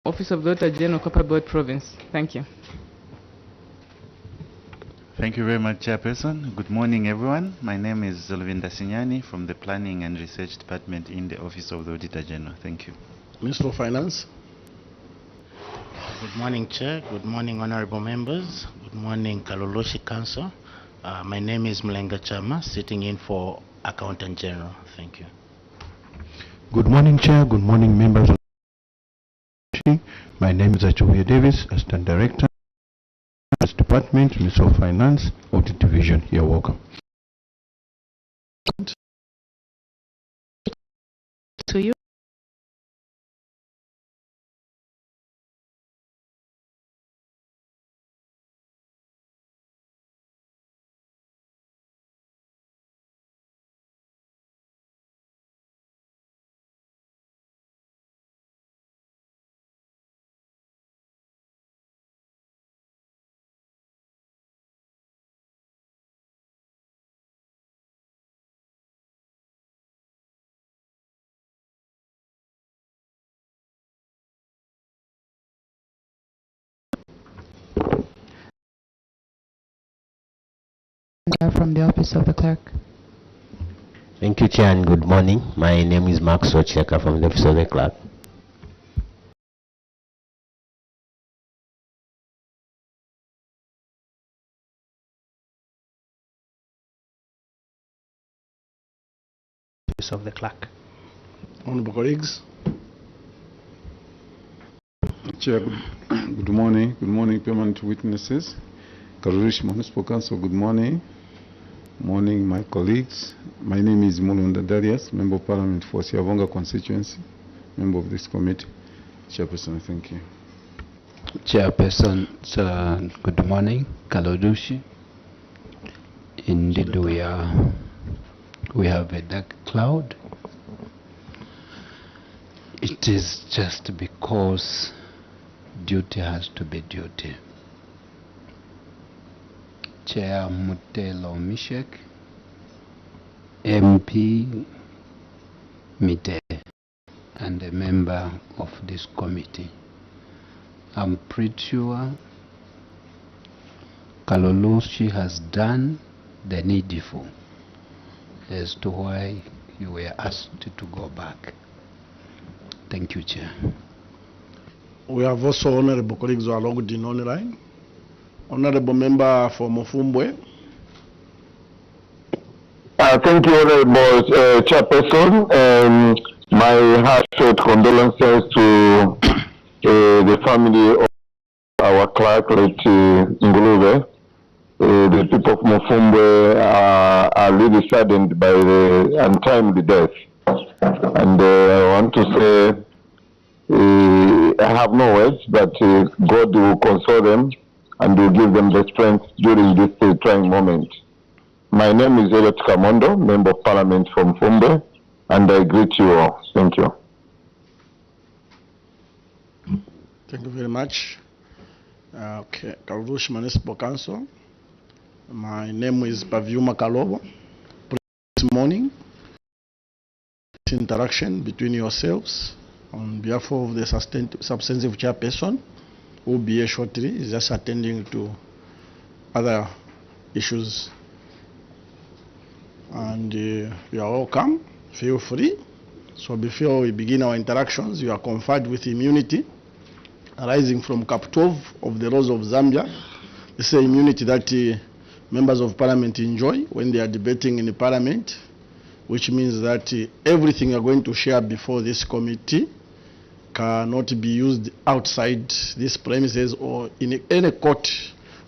Office of the Auditor General, Copper Belt Province. Thank you. Thank you very much, Chairperson. Good morning, everyone. My name is Zolvinda Sinyani from the Planning and Research Department in the Office of the Auditor General. Thank you. Minister of Finance. Good morning, Chair. Good morning, honorable members. Good morning, Kalulushi Council. My name is Mlenga Chama, sitting in for Accountant General. Thank you. Good morning, Chair. Good morning, members of the Committee. My name is Achuvia Davis, Assistant Director, Department, Minister of Finance, Audit Division. You're welcome. To you. From the Office of the Clerk. Thank you, Chair, and good morning. My name is Max Ocheka from the Office of the Clerk. Office of the Clerk. Honorable colleagues. Chair, good morning. Good morning, permanent witnesses. Kalulushi Municipal Council, good morning. Morning, my colleagues. My name is Mulunda Darius, Member of Parliament for Siavonga constituency, member of this committee. Chairperson, thank you. Chairperson, good morning, Kalulushi. Indeed, we have a dark cloud. It is just because duty has to be duty. Chair Mutelo Mishek, MP Mite, and a member of this committee. I'm pretty sure Kalulushi has done the needful as to why you were asked to go back. Thank you, Chair. We have also honorable colleagues who are logged in online. Honorable Member for Mofumbwe. Thank you, Honorable Chairperson. My heartfelt condolences to the family of our clerk, Nguluve. The people of Mofumbwe are really saddened by the untimely death. And I want to say, I have no words, but God will console them and will give them the strength during this trying moment. My name is Elliot Kamondo, Member of Parliament from Fumbe, and I greet you all. Thank you. Thank you very much. Okay, Kalulushi Municipal Council. My name is Pavyuma Kalobo. This morning, this interaction between yourselves on behalf of the substantive chairperson, who will be here shortly, is just attending to other issues. And you are welcome. Feel free. So before we begin our interactions, you are conferred with immunity arising from Cap 12 of the laws of Zambia. This is immunity that members of parliament enjoy when they are debating in the parliament, which means that everything you are going to share before this committee cannot be used outside these premises or in any court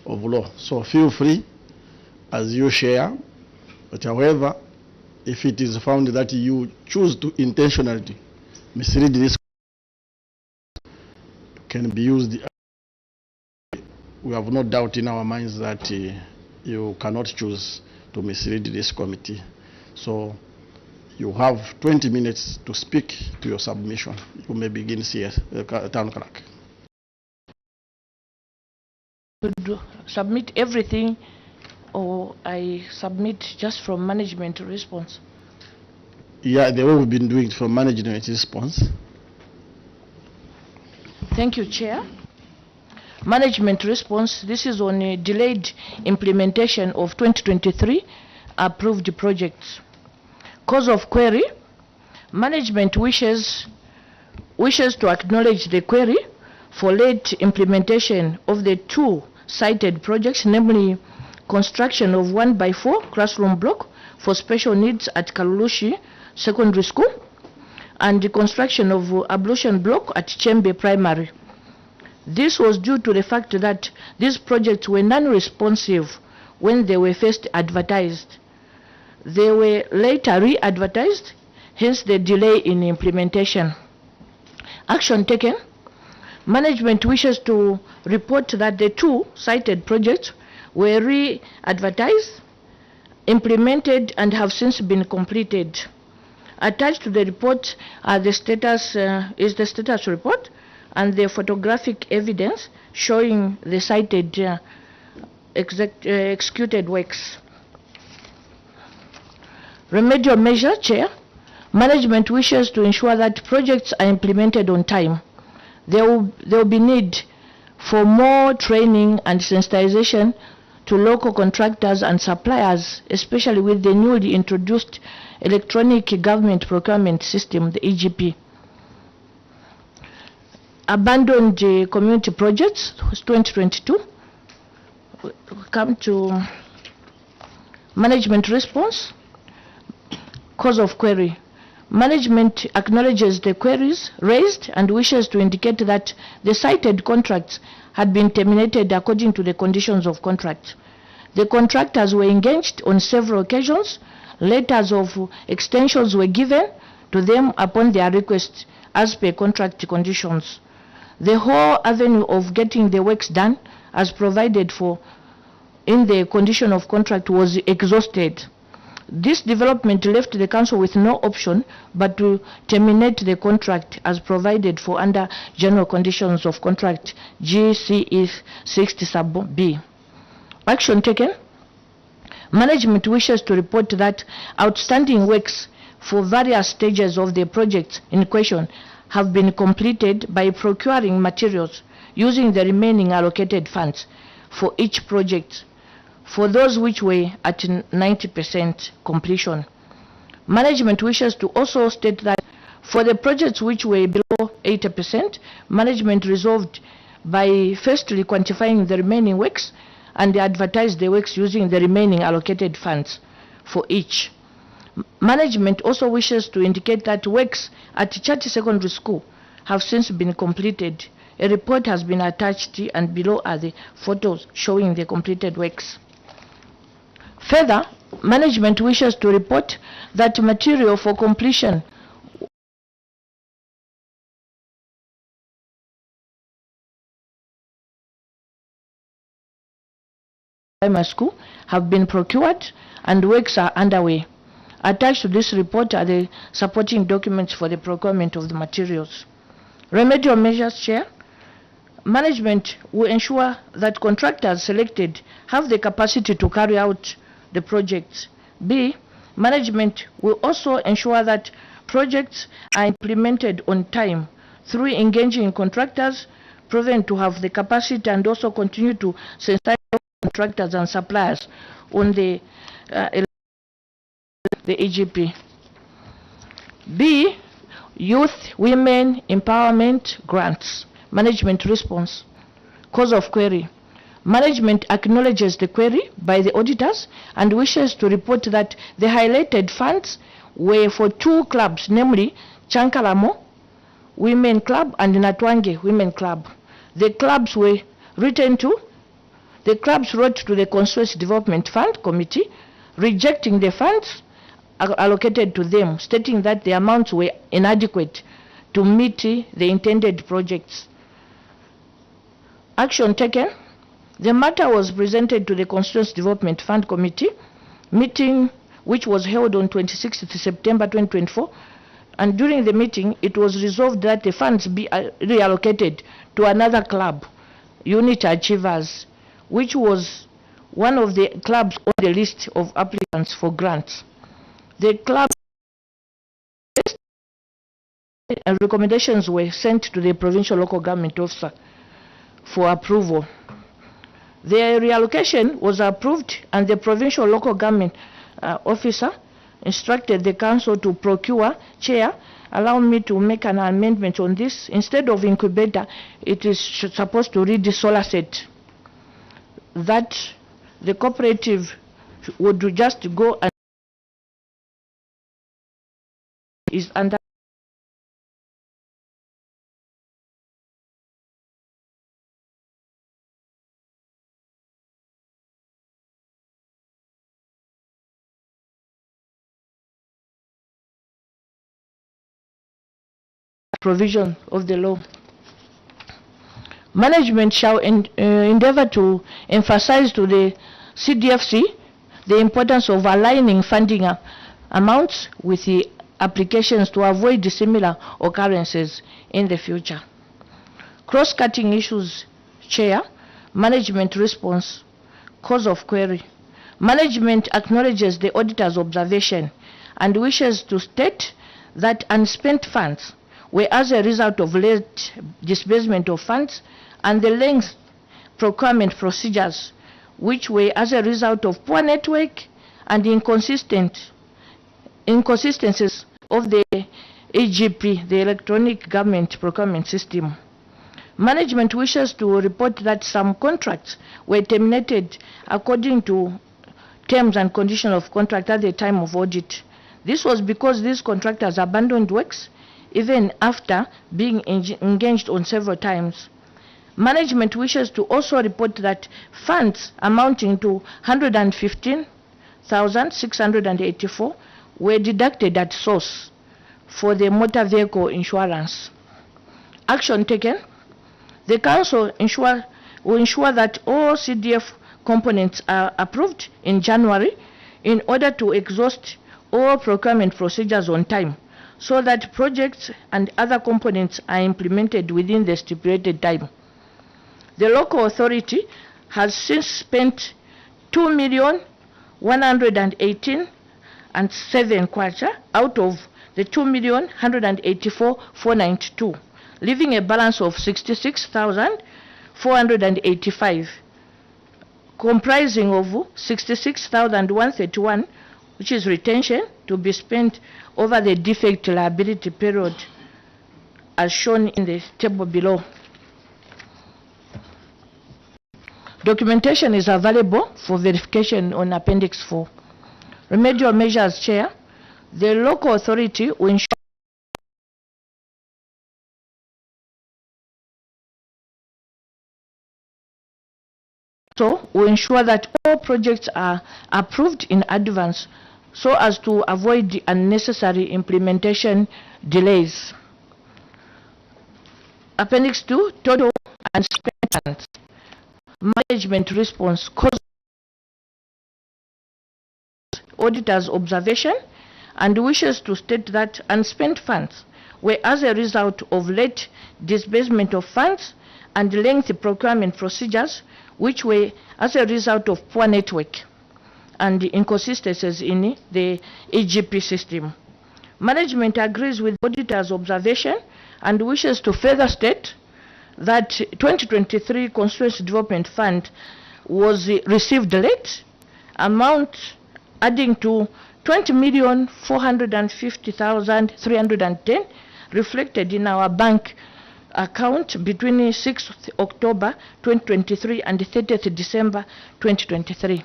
of law. So feel free as you share, but however, if it is found that you choose to intentionally mislead this, can be used. We have no doubt in our minds that you cannot choose to mislead this committee. So you have 20 minutes to speak to your submission. You may begin, CS, Town Clerk. To submit everything, or I submit just from management response? Yeah, the way we've been doing it from management response. Thank you, Chair. Management response. This is on a delayed implementation of 2023 approved projects. Cause of query. Management wishes to acknowledge the query for late implementation of the two cited projects, namely construction of 1x4 classroom block for special needs at Kalulushi Secondary School and the construction of ablution block at Chembe Primary. This was due to the fact that these projects were non-responsive when they were first advertised. They were later re-advertised, hence the delay in implementation. Action taken. Management wishes to report that the two cited projects were re-advertised, implemented, and have since been completed. Attached to the report are the status report and the photographic evidence showing the cited executed works. Remedial measure, Chair. Management wishes to ensure that projects are implemented on time. There will be need for more training and sensitization to local contractors and suppliers, especially with the newly introduced electronic government procurement system, the EGP. Abandoned community projects, 2022. We come to management response. Cause of query. Management acknowledges the queries raised and wishes to indicate that the cited contracts had been terminated according to the conditions of contract. The contractors were engaged on several occasions. Letters of extensions were given to them upon their request as per contract conditions. The whole avenue of getting the works done as provided for in the condition of contract was exhausted. This development left the council with no option but to terminate the contract as provided for under general conditions of contract GCE 60 sub B. Action taken. Management wishes to report that outstanding works for various stages of the projects in question have been completed by procuring materials using the remaining allocated funds for each project, for those which were at 90% completion. Management wishes to also state that for the projects which were below 80%, management resolved by firstly quantifying the remaining works and advertise the works using the remaining allocated funds for each. Management also wishes to indicate that works at Chati Secondary School have since been completed. A report has been attached and below are the photos showing the completed works. Further, management wishes to report that material for completion primary school have been procured and works are underway. Attached to this report are the supporting documents for the procurement of the materials. Remedial measures, Chair. Management will ensure that contractors selected have the capacity to carry out the projects. B. Management will also ensure that projects are implemented on time through engaging contractors proven to have the capacity and also continue to sensitize contractors and suppliers on the EGP. B. Youth Women Empowerment Grants. Management response. Cause of query. Management acknowledges the query by the auditors and wishes to report that the highlighted funds were for two clubs, namely Chankalamo Women Club and Natwange Women Club. The clubs were written to. The clubs wrote to the Constituency Development Fund Committee rejecting the funds allocated to them, stating that the amounts were inadequate to meet the intended projects. Action taken. The matter was presented to the Constituency Development Fund Committee meeting which was held on 26th September 2024, and during the meeting it was resolved that the funds be reallocated to another club, Unit Achievers, which was one of the clubs on the list of applicants for grants. The club recommendations were sent to the provincial local government officer for approval. The reallocation was approved, and the provincial local government officer instructed the council to procure. Chair, allow me to make an amendment on this. Instead of incubator, it is supposed to read the solar set. That the cooperative would just go and is under provision of the law. Management shall endeavor to emphasize to the CDFC the importance of aligning funding amounts with the applications to avoid similar occurrences in the future. Cross-cutting issues, Chair. Management response, cause of query. Management acknowledges the auditor's observation and wishes to state that unspent funds were as a result of late disbursement of funds and the length procurement procedures, which were as a result of poor network and inconsistencies of the EGP, the Electronic Government Procurement System. Management wishes to report that some contracts were terminated according to terms and conditions of contract at the time of audit. This was because these contractors abandoned works even after being engaged on several times. Management wishes to also report that funds amounting to 115,684 were deducted at source for the motor vehicle insurance. Action taken. The Council will ensure that all CDF components are approved in January in order to exhaust all procurement procedures on time, so that projects and other components are implemented within the stipulated time. The local authority has since spent 2,118,700 kwacha out of the 2,184,492, leaving a balance of 66,485, comprising of 66,131, which is retention to be spent over the defect liability period, as shown in the table below. Documentation is available for verification on Appendix 4. Remedial measures, Chair. The local authority will ensure that all projects are approved in advance so as to avoid the unnecessary implementation delays. Appendix 2, total and spent funds. Management response, cause auditor's observation and wishes to state that unspent funds were as a result of late disbursement of funds and lengthy procurement procedures, which were as a result of poor network and inconsistencies in the EGP system. Management agrees with auditor's observation and wishes to further state that 2023 Constituency Development Fund was received late, amount adding to 20,450,310 reflected in our bank account between 6th October 2023 and 30th December 2023.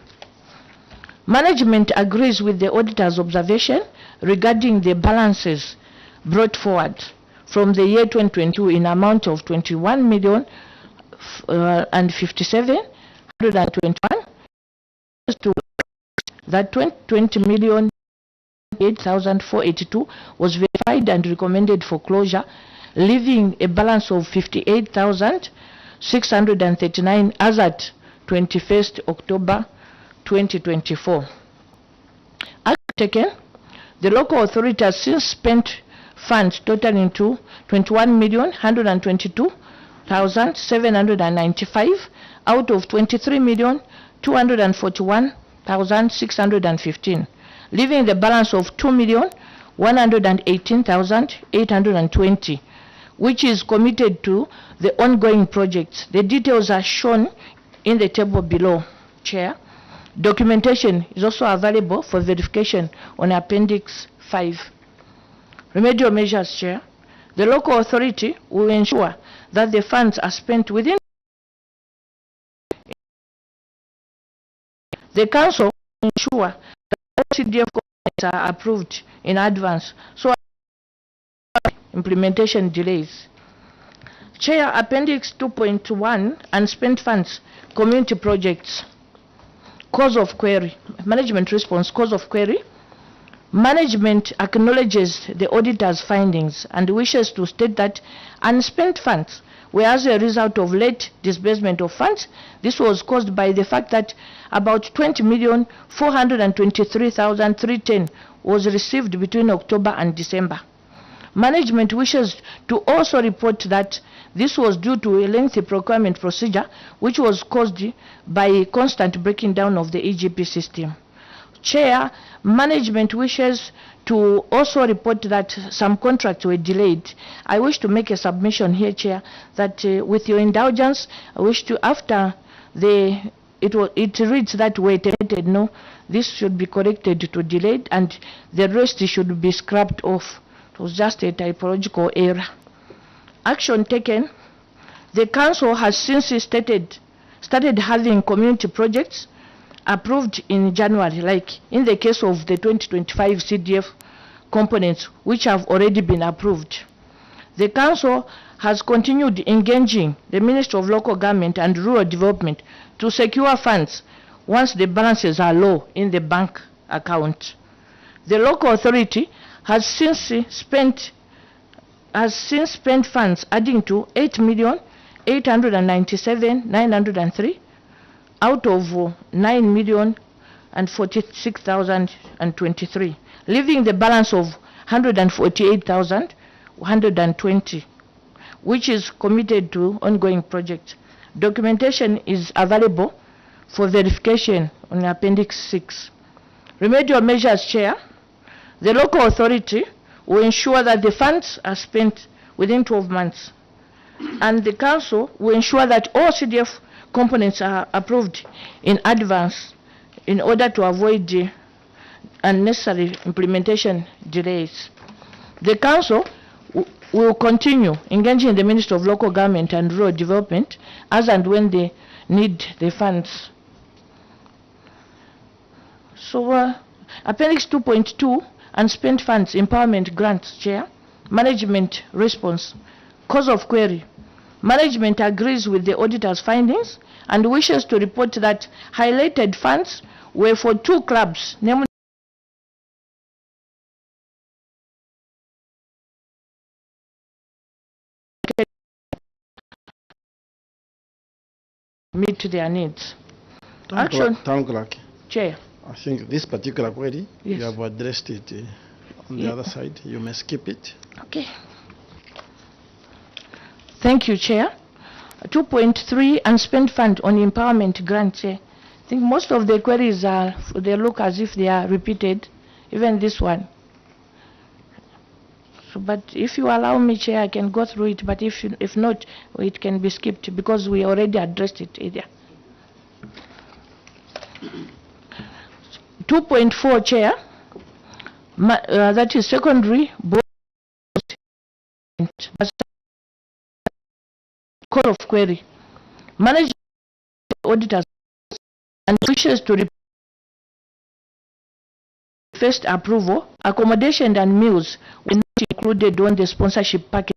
Management agrees with the auditor's observation regarding the balances brought forward from the year 2022 in amount of 21,057,121 to that 20,008,482 was verified and recommended for closure, leaving a balance of 58,639 as at 21st October 2024. Act taken. The local authority has since spent funds totaling to 21,122,795 out of 23,241,615, leaving the balance of 118,820, which is committed to the ongoing projects. The details are shown in the table below, Chair. Documentation is also available for verification on Appendix 5. Remedial measures, Chair. The local authority will ensure that the funds are spent within. The council will ensure that all CDF components are approved in advance, so implementation delays. Chair, Appendix 2.1, unspent funds, community projects. Cause of query, management response, cause of query. Management acknowledges the auditor's findings and wishes to state that unspent funds were as a result of late disbursement of funds. This was caused by the fact that about 20,423,310 was received between October and December. Management wishes to also report that this was due to a lengthy procurement procedure which was caused by a constant breaking down of the EGP system. Chair, management wishes to also report that some contracts were delayed. I wish to make a submission here, Chair, that with your indulgence, I wish to, after it reads that were terminated, no, this should be corrected to delayed and the rest should be scrapped off. It was just a typological error. Action taken. The council has since started having community projects approved in January, like in the case of the 2025 CDF components, which have already been approved. The council has continued engaging the Ministry of Local Government and Rural Development to secure funds once the balances are low in the bank account. The local authority has since spent funds adding to 8,897,903 out of 9,046,023, leaving the balance of 148,120, which is committed to ongoing projects. Documentation is available for verification on Appendix 6. Remedial measures, Chair. The local authority will ensure that the funds are spent within 12 months, and the council will ensure that all CDF components are approved in advance in order to avoid the unnecessary implementation delays. The council will continue engaging the Ministry of Local Government and Rural Development as and when they need the funds. So, Appendix 2.2, unspent funds, empowerment grants, Chair. Management response, cause of query. Management agrees with the auditor's findings and wishes to report that highlighted funds were for 2 clubs, namely meet their needs. Action. Town Clerk. Chair. I think this particular query, yes, you have addressed it on the other side. You may skip it. Okay. Thank you, Chair. 2.3, unspent fund on empowerment grant, Chair. I think most of the queries they look as if they are repeated, even this one. So, but if you allow me, Chair, I can go through it, but if not, it can be skipped because we already addressed it either. 2.4, Chair, that is secondary board call of query. Management auditors and wishes to first approval, accommodation and meals were not included on the sponsorship package.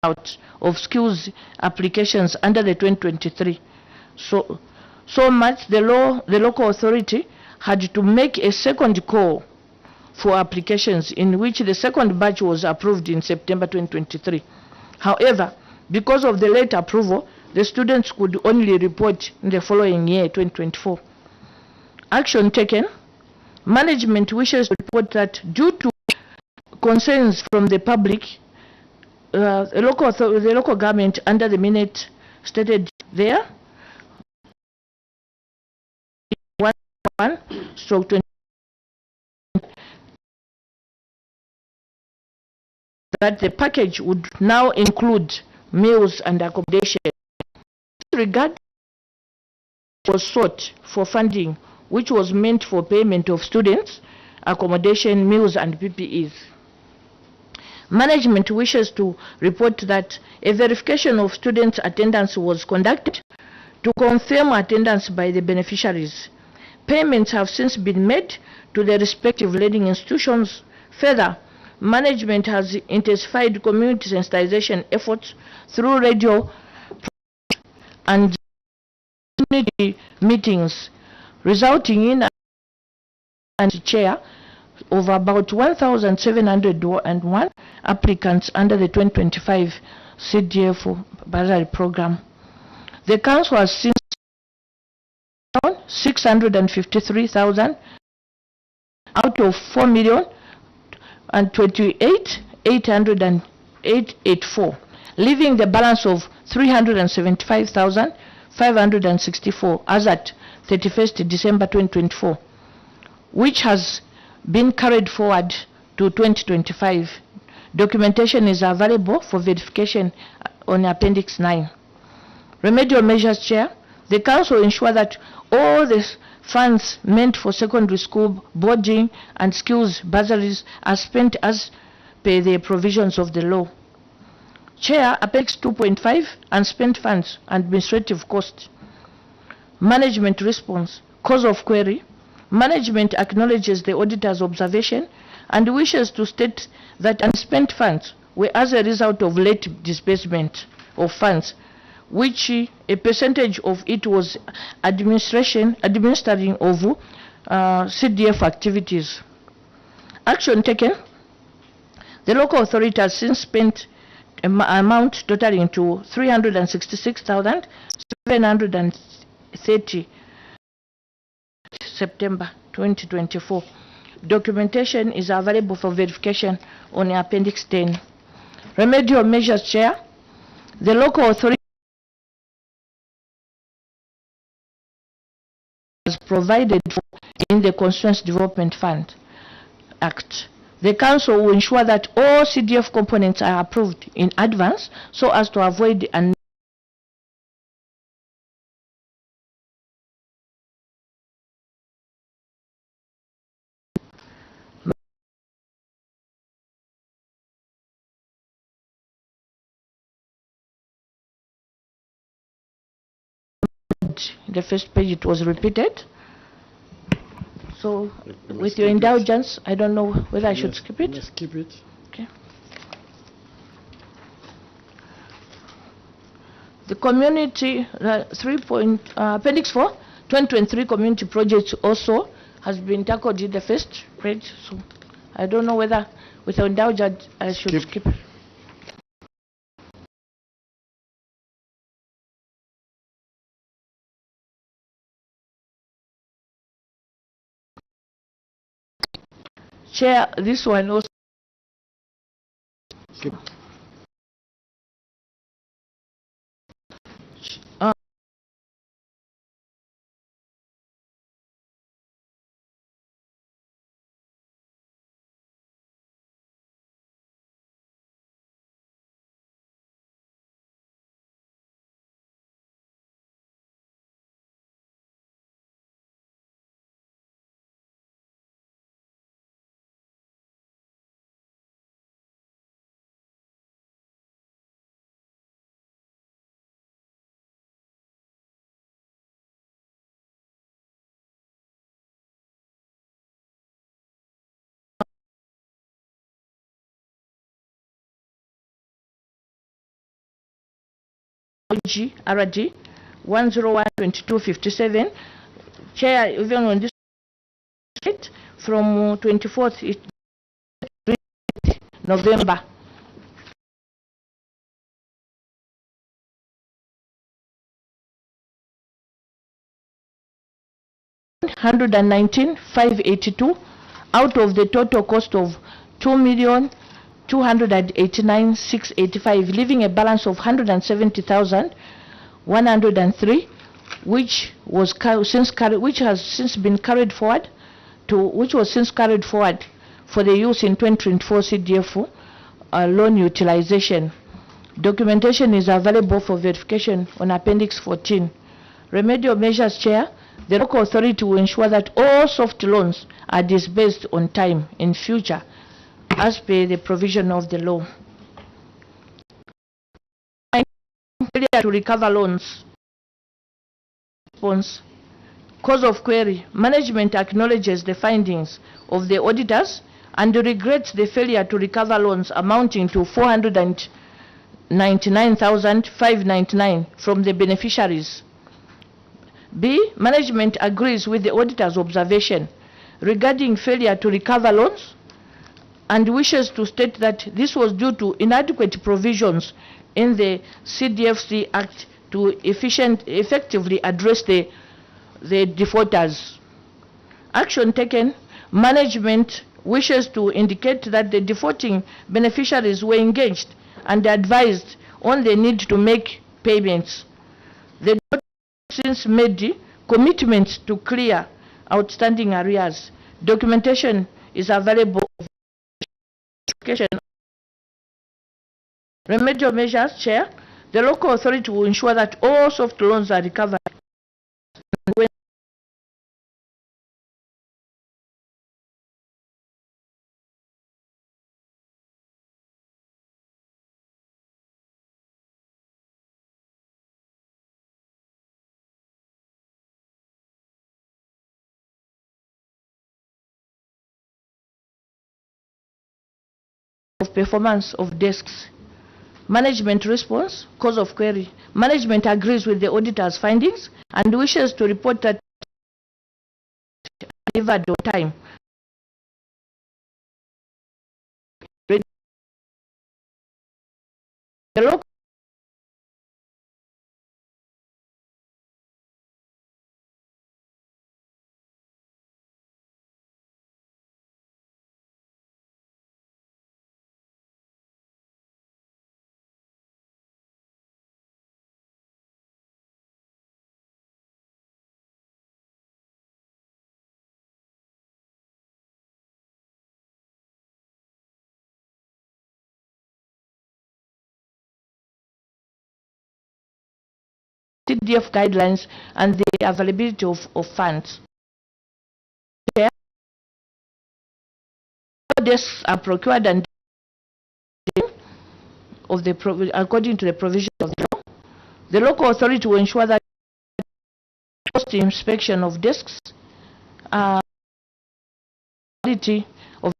Out of skills applications under the 2023. So much the local authority had to make a second call for applications, in which the second batch was approved in September 2023. However, because of the late approval, the students could only report in the following year, 2024. Action taken. Management wishes to report that due to concerns from the public, the local government under the minute stated there, 1/20, that the package would now include meals and accommodation. This regard was sought for funding, which was meant for payment of students, accommodation, meals, and PPEs. Management wishes to report that a verification of students' attendance was conducted to confirm attendance by the beneficiaries. Payments have since been made to the respective learning institutions. Further, management has intensified community sensitization efforts through radio and community meetings, resulting in a chair of about 1,701 applicants under the 2025 CDF bursary program. The council has since 653,000 out of 4,028,884, leaving the balance of 375,564 as at 31st December 2024, which has been carried forward to 2025. Documentation is available for verification on Appendix 9. Remedial measures, Chair. The Council ensure that all the funds meant for secondary school boarding and skills bursaries are spent as per the provisions of the law. Chair, Appendix 2.5, unspent funds, administrative cost. Management response, cause of query. Management acknowledges the auditor's observation and wishes to state that unspent funds were as a result of late disbursement of funds, which a percentage of it was administering of CDF activities. Action taken. The local authority has since spent an amount totaling to 366,730 September 2024. Documentation is available for verification on Appendix 10. Remedial measures, Chair. The local authority has provided for in the Constituency Development Fund Act. The Council will ensure that all CDF components are approved in advance so as to avoid an the first page it was repeated. So with your indulgence, I don't know whether I should skip it. Let's keep it. Okay. The community Appendix 4, 2023 community projects also has been tackled in the first page. So I don't know whether with your indulgence I should skip it. Chair, this one also. Skip. RG 101-2257. Chair, even on this from 24th November. 119,582 out of the total cost of 2,289,685, leaving a balance of 170,103, which was which has since been carried forward for the use in 2024 CDF loan utilization. Documentation is available for verification on Appendix 14. Remedial measures, Chair. The local authority will ensure that all soft loans are disbursed on time in future as per the provision of the law. Failure to recover loans. Response. Cause of query. Management acknowledges the findings of the auditors and regrets the failure to recover loans amounting to 499,599 from the beneficiaries. B. Management agrees with the auditor's observation regarding failure to recover loans and wishes to state that this was due to inadequate provisions in the CDFC Act to effectively address the defaulters. Action taken. Management wishes to indicate that the defaulting beneficiaries were engaged and advised on the need to make payments. The since made commitments to clear outstanding arrears. Documentation is available. Remedial measures, Chair. The local authority will ensure that all soft loans are recovered. Of performance of desks. Management response. Cause of query. Management agrees with the auditor's findings and wishes to report that delivered on time. The local CDF guidelines and the availability of funds. Desks are procured and according to the provision of the law. The local authority will ensure that post inspection of desks quality of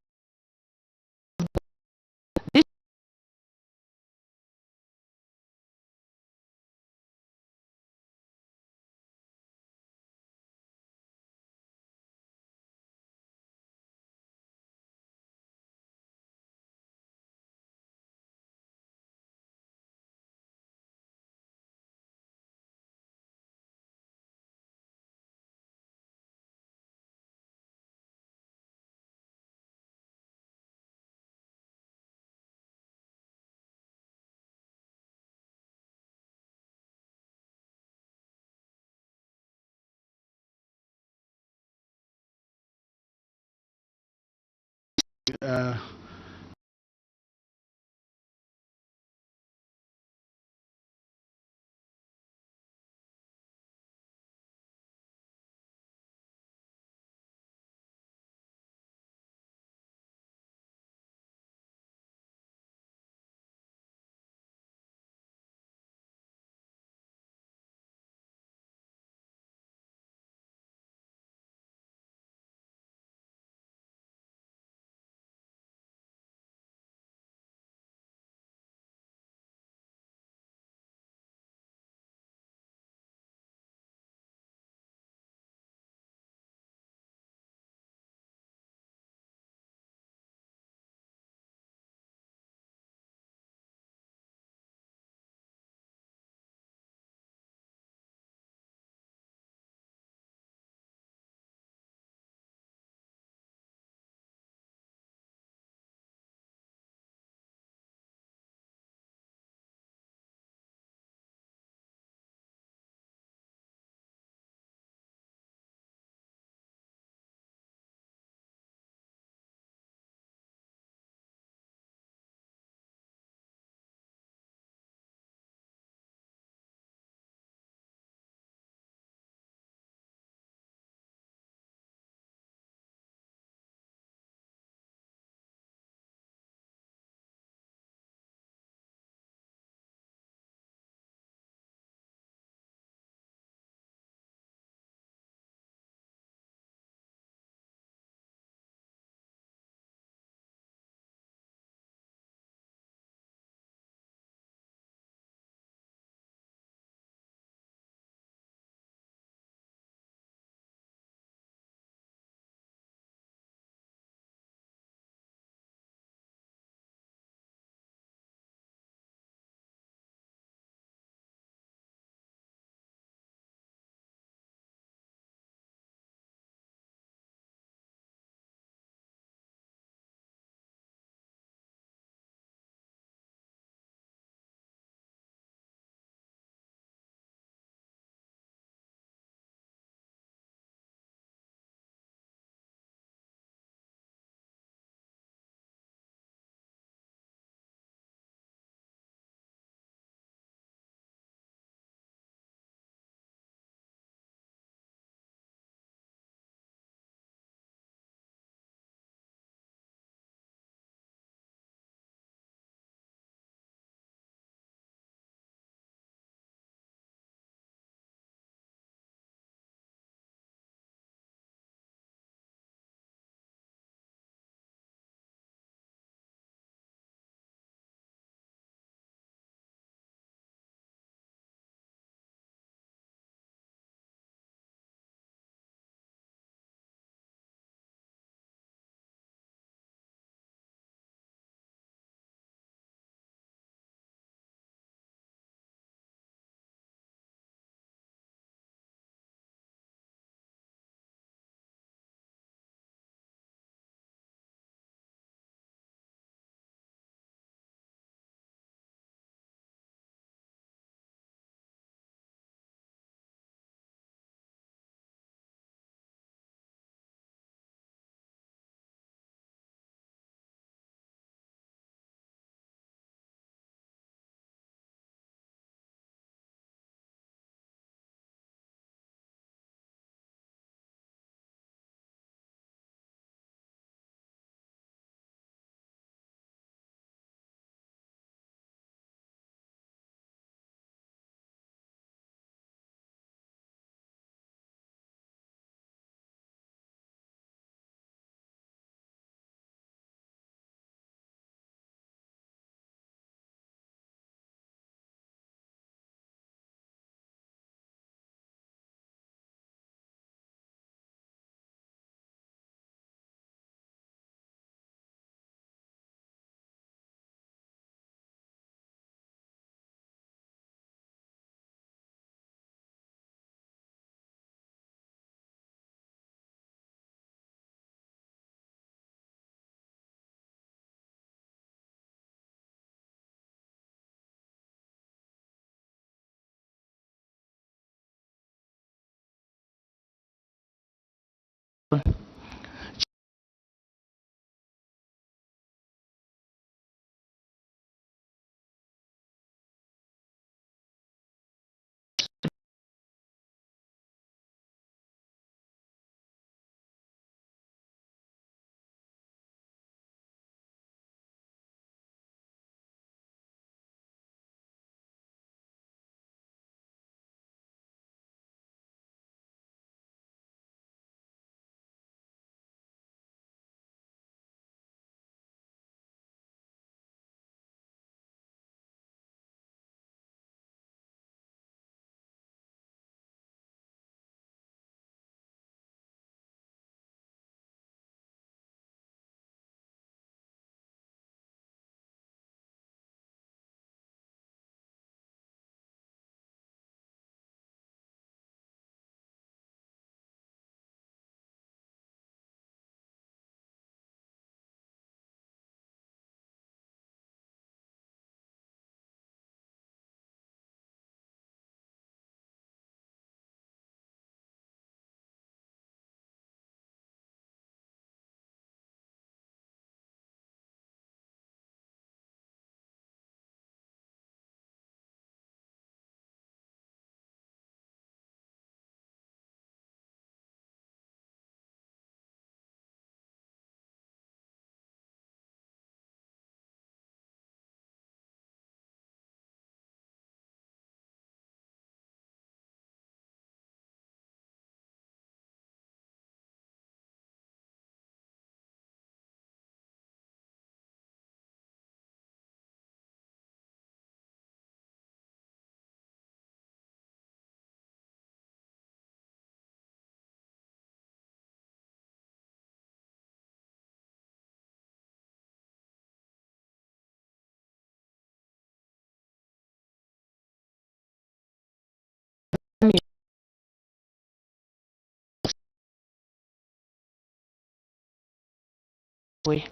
way.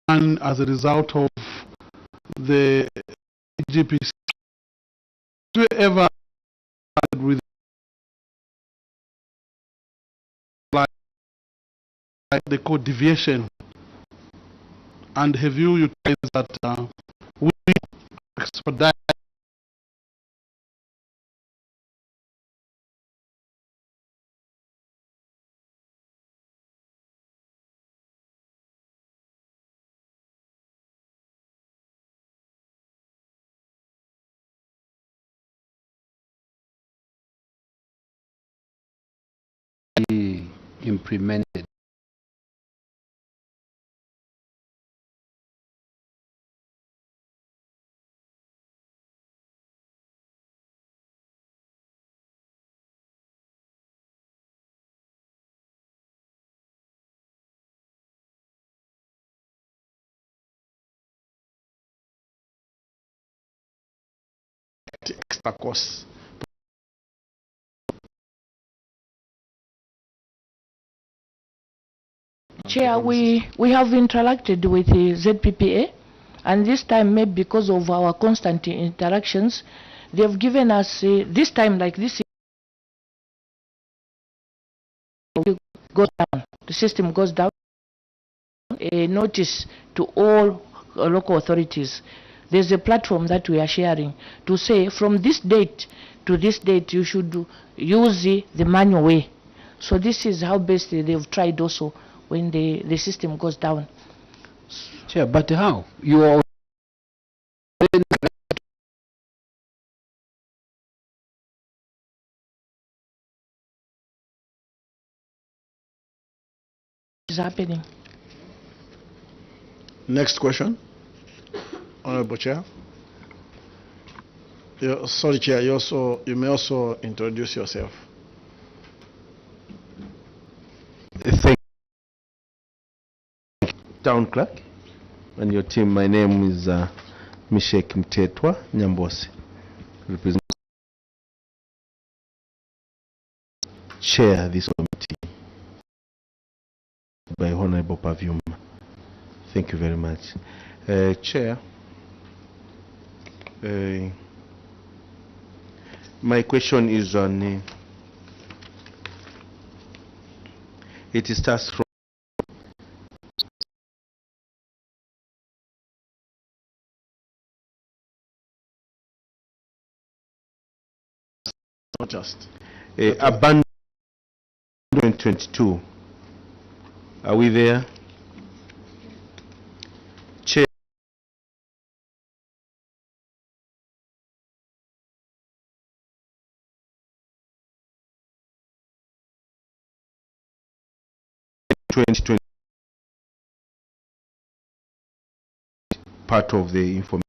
And as a result of the GPC, do you ever with like the code deviation, and have you utilized that we expedite implemented? extra costs? Chair, we have interacted with the ZPPA, and this time, maybe because of our constant interactions, they have given us, this time like this, goes down, the system goes down, a notice to all local authorities. There's a platform that we are sharing to say from this date to this date you should use the manual way. So this is how best they've tried also when the system goes down. Chair, but how? You are Is happening. Next question, Honorable Chair. Sorry, Chair. You may also introduce yourself. Thank you, Town Clerk, and your team. My name is Mishek Mtetwa Nyambose, represent chair this committee by Honorable Pavyuma. Thank you very much. Chair, my question is on it starts from Not just abandonment 22. Are we there? Chair. Part of the information.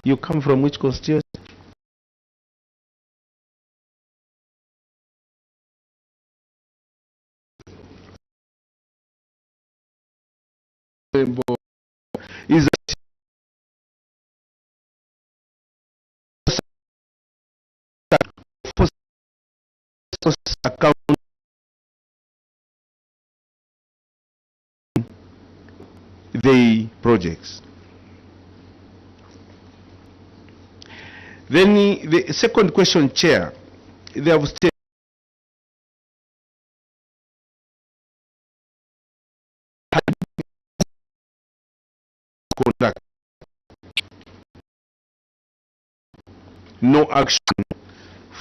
You come from which constituency? Is account the projects. Then the second question, Chair, they have stated conduct no action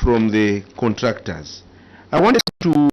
from the contractors. I wanted to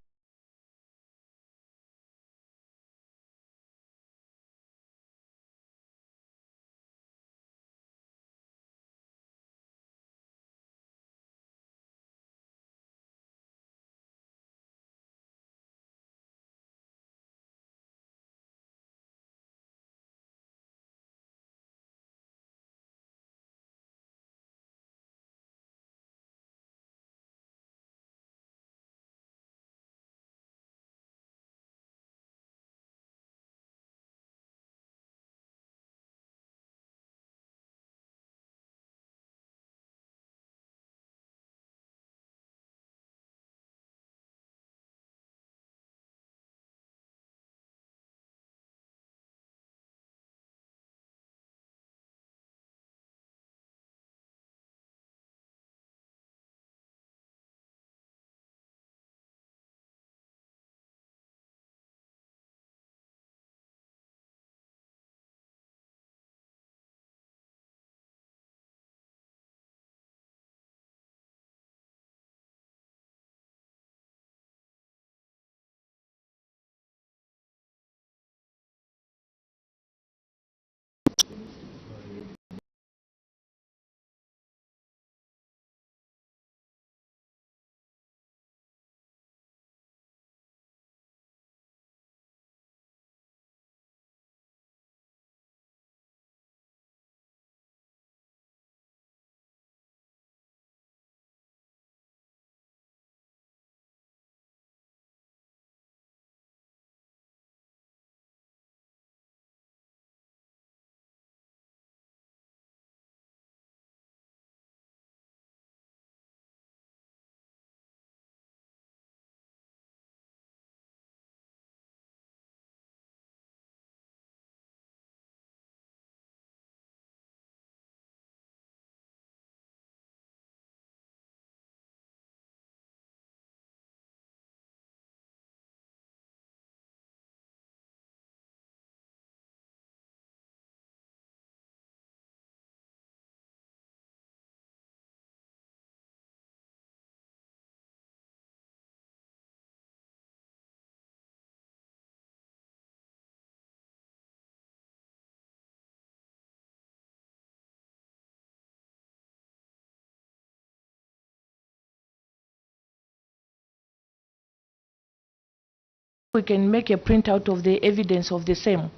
we can make a printout of the evidence of the same.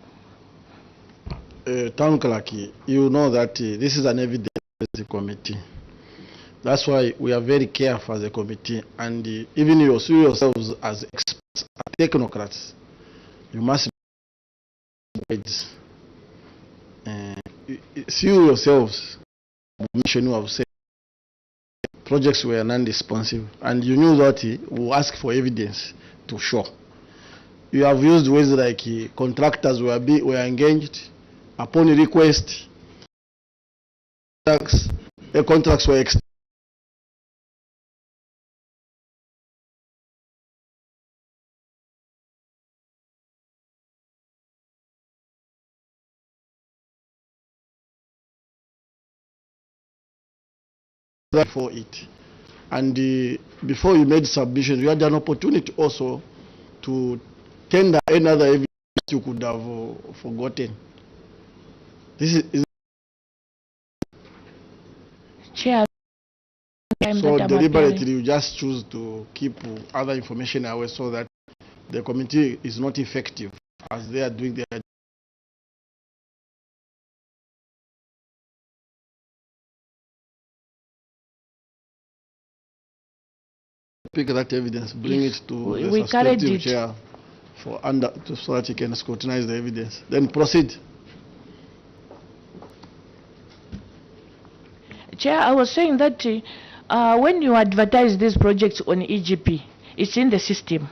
Town clerk, you know that this is an evidence committee. That's why we are very careful as a committee, and even you yourselves as experts, technocrats, you must be you yourselves, you have said projects were non-responsive, and you knew that we will ask for evidence to show. You have used ways like contractors were engaged upon request. Contracts were extended. For it, and before you made submission, you had an opportunity also to tender another evidence you could have forgotten. This is Chair. So deliberately you just choose to keep other information away so that the committee is not effective as they are doing their pick that evidence, bring it to the we carried substitute it. chair so that he can scrutinize the evidence. Then proceed. Chair, I was saying that when you advertise these projects on EGP, it's in the system.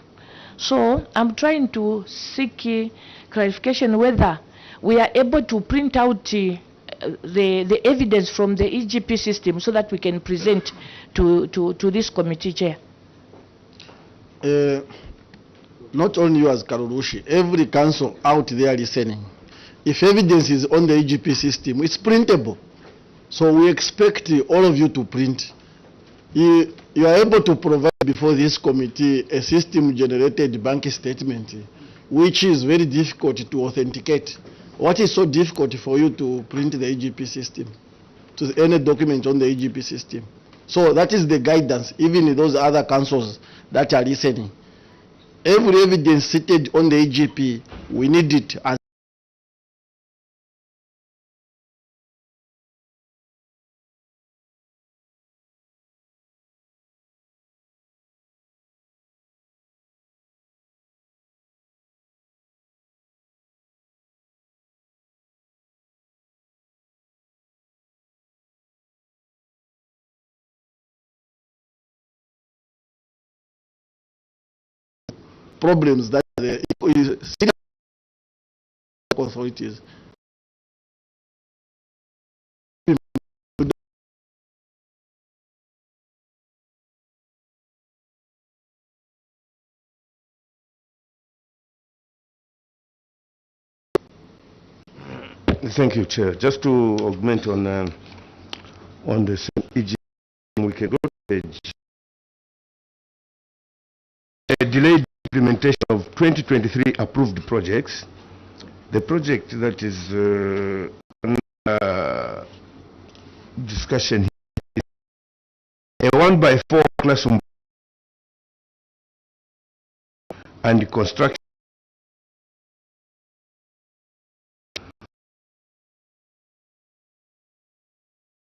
So I'm trying to seek clarification whether we are able to print out the evidence from the EGP system so that we can present to this committee, Chair. Not only you as Kalulushi, every council out there listening, if evidence is on the EGP system, it's printable. So we expect all of you to print. You are able to provide before this committee a system-generated bank statement, which is very difficult to authenticate. What is so difficult for you to print the EGP system, to any document on the EGP system? So that is the guidance, even in those other councils that are listening. Every evidence cited on the EGP, we need it as problems that the authorities. Thank you, Chair. Just to augment on the EG, we can go to page. A delayed implementation of 2023 approved projects. The project that is discussion here, a 1x4 classroom and construction.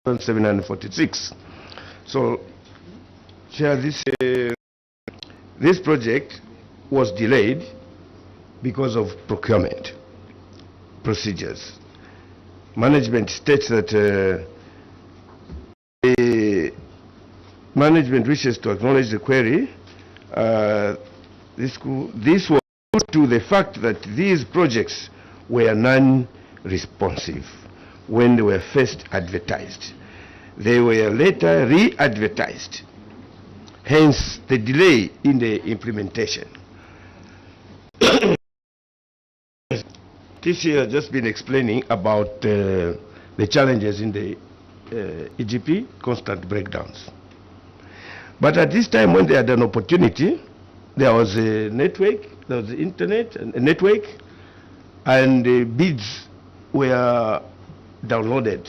$746. So, Chair, this project was delayed because of procurement procedures. Management states that the management wishes to acknowledge the query. This was due to the fact that these projects were non-responsive when they were first advertised. They were later re-advertised. Hence the delay in the implementation. TC has just been explaining about the challenges in the EGP, constant breakdowns. But at this time when they had an opportunity, there was a network, there was the internet, and a network, and the bids were downloaded.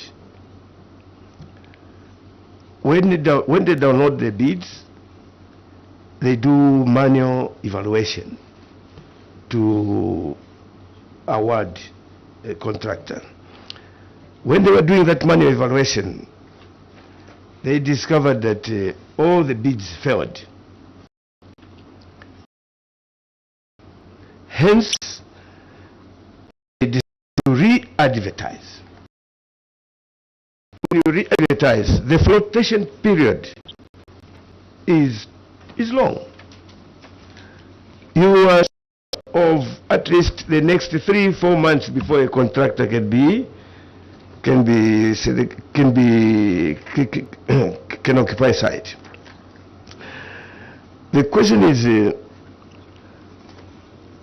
When they download the bids, they do manual evaluation to award a contractor. When they were doing that manual evaluation, they discovered that all the bids failed. Hence, they decided to re-advertise. When you re-advertise, the flotation period is long. You are of at least the next 3-4 months before a contractor can occupy site. The question is,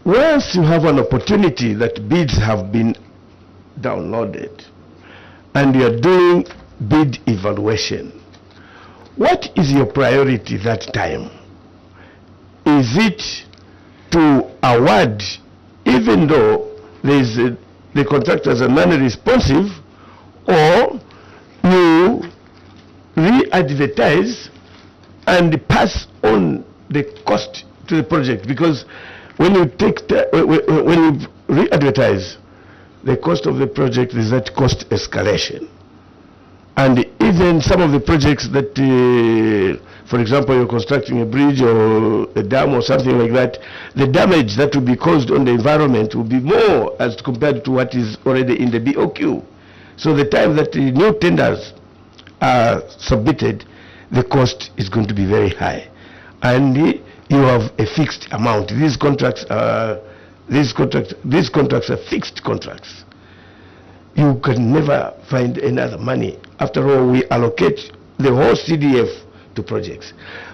once you have an opportunity that bids have been downloaded and you are doing bid evaluation, what is your priority that time? Is it to award even though the contractors are non-responsive, or you re-advertise and pass on the cost to the project? Because when you when you re-advertise, the cost of the project is that cost escalation. And even some of the projects that for example, you're constructing a bridge or a dam or something like that, the damage that will be caused on the environment will be more as compared to what is already in the BOQ. So the time that the new tenders are submitted, the cost is going to be very high. And you have a fixed amount. These contracts are fixed contracts. You can never find another money. After all, we allocate the whole CDF to projects.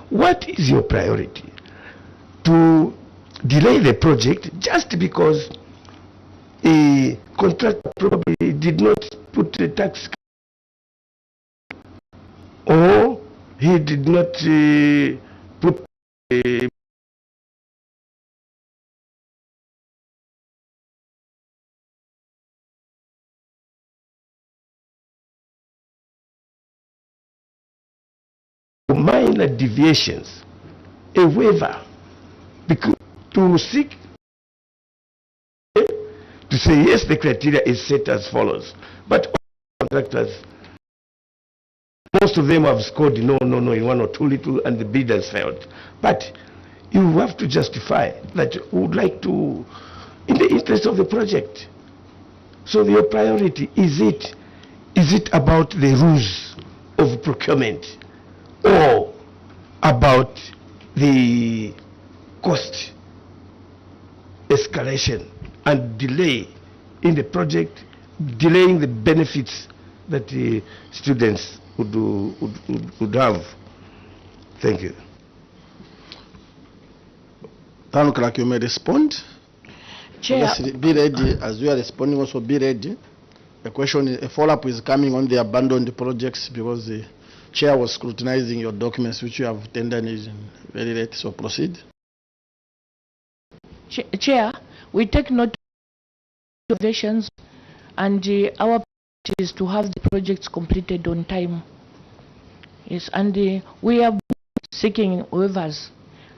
What is your priority? To delay the project just because a contractor probably did not put the tax, or he did not put a minor deviations, a waiver, because to seek to say yes, the criteria is set as follows, but all contractors, most of them have scored no, in one or too little, and the bid has failed. But you have to justify that you would like to, in the interest of the project. So your priority, is it about the rules of procurement, or about the cost escalation and delay in the project, delaying the benefits that the students would have? Thank you. Town Clerk, you may respond. Chair. Be ready, as you are responding also be ready. A follow-up is coming on the abandoned projects, because the Chair was scrutinizing your documents which you have tendered in very late, so proceed. Chair, we take note of observations, and our priority is to have the projects completed on time. Yes, and we are seeking waivers.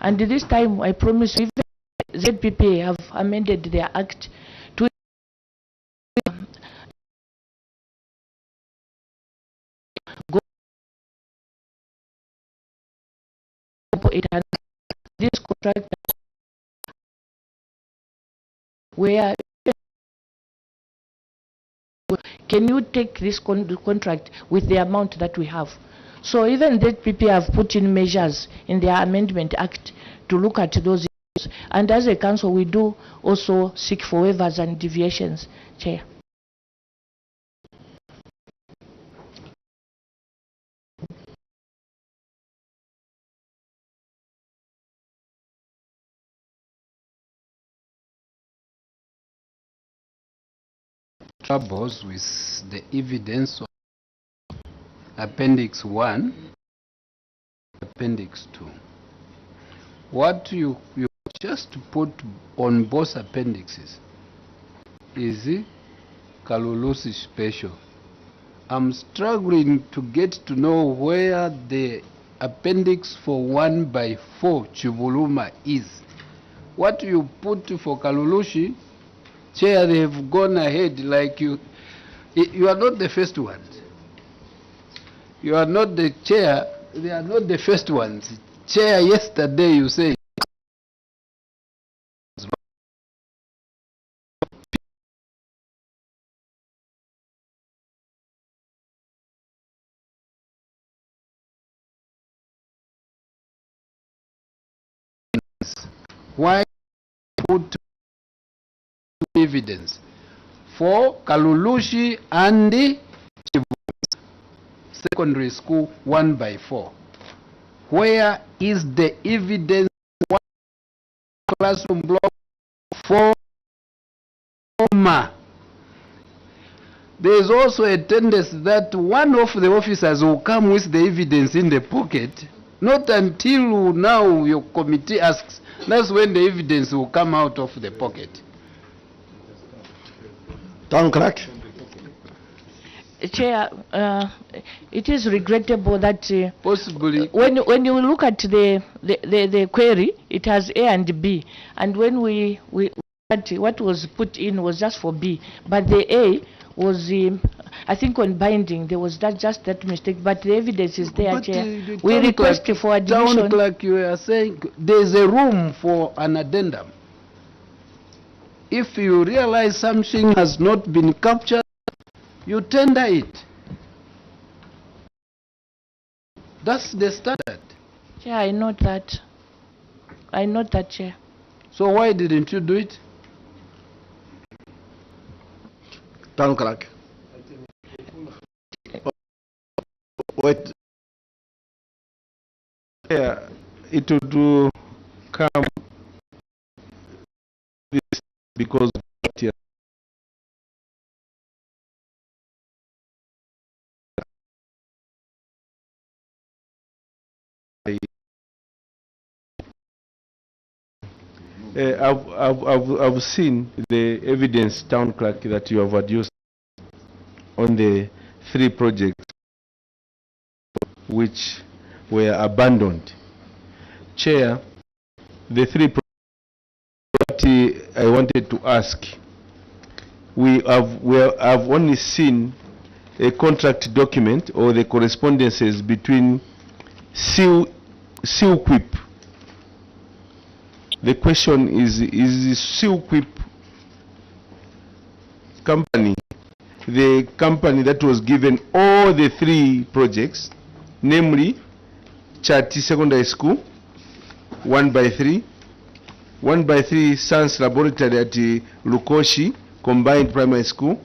And this time, I promise you, ZPP have amended their act to go this contract where can you take this contract with the amount that we have? So even that PP have put in measures in their amendment act to look at those issues. And as a council, we do also seek for waivers and deviations, Chair. Troubles with the evidence of Appendix 1, Appendix 2. What you just put on both appendixes is Kalulushi special. I'm struggling to get to know where the appendix for 1/4 Chibuluma is. What you put for Kalulushi, Chair, they have gone ahead like you are not the first ones. You are not the chair, they are not the first ones. Chair, yesterday you said why put evidence for Kalulushi and the secondary school 1/4? Where is the evidence? One classroom block 4. There is also a tendency that one of the officers will come with the evidence in the pocket. Not until now your committee asks, that's when the evidence will come out of the pocket. Town Clerk. Chair, it is regrettable that possibly when you look at the query, it has A and B, and when we what was put in was just for B, but the A was, I think on binding, there was just that mistake, but the evidence is there, But Chair. the We town request clerk- for admission. Town clerk, you are saying there's a room for an addendum. If you realize something has not been captured, you tender it. That's the standard. Chair, I note that. I note that, Chair. So why didn't you do it? Town clerk. Wait. Yeah, it would come this because here. I've seen the evidence, town clerk, that you have adduced on the 3 projects which were abandoned. Chair, the 3 projects that I wanted to ask, I've only seen a contract document or the correspondences between Silquip. The question is Silquip company the company that was given all the 3 projects, namely Chati Secondary School, 1/3, 1/3 Science Laboratory at Lukoshi Combined Primary School,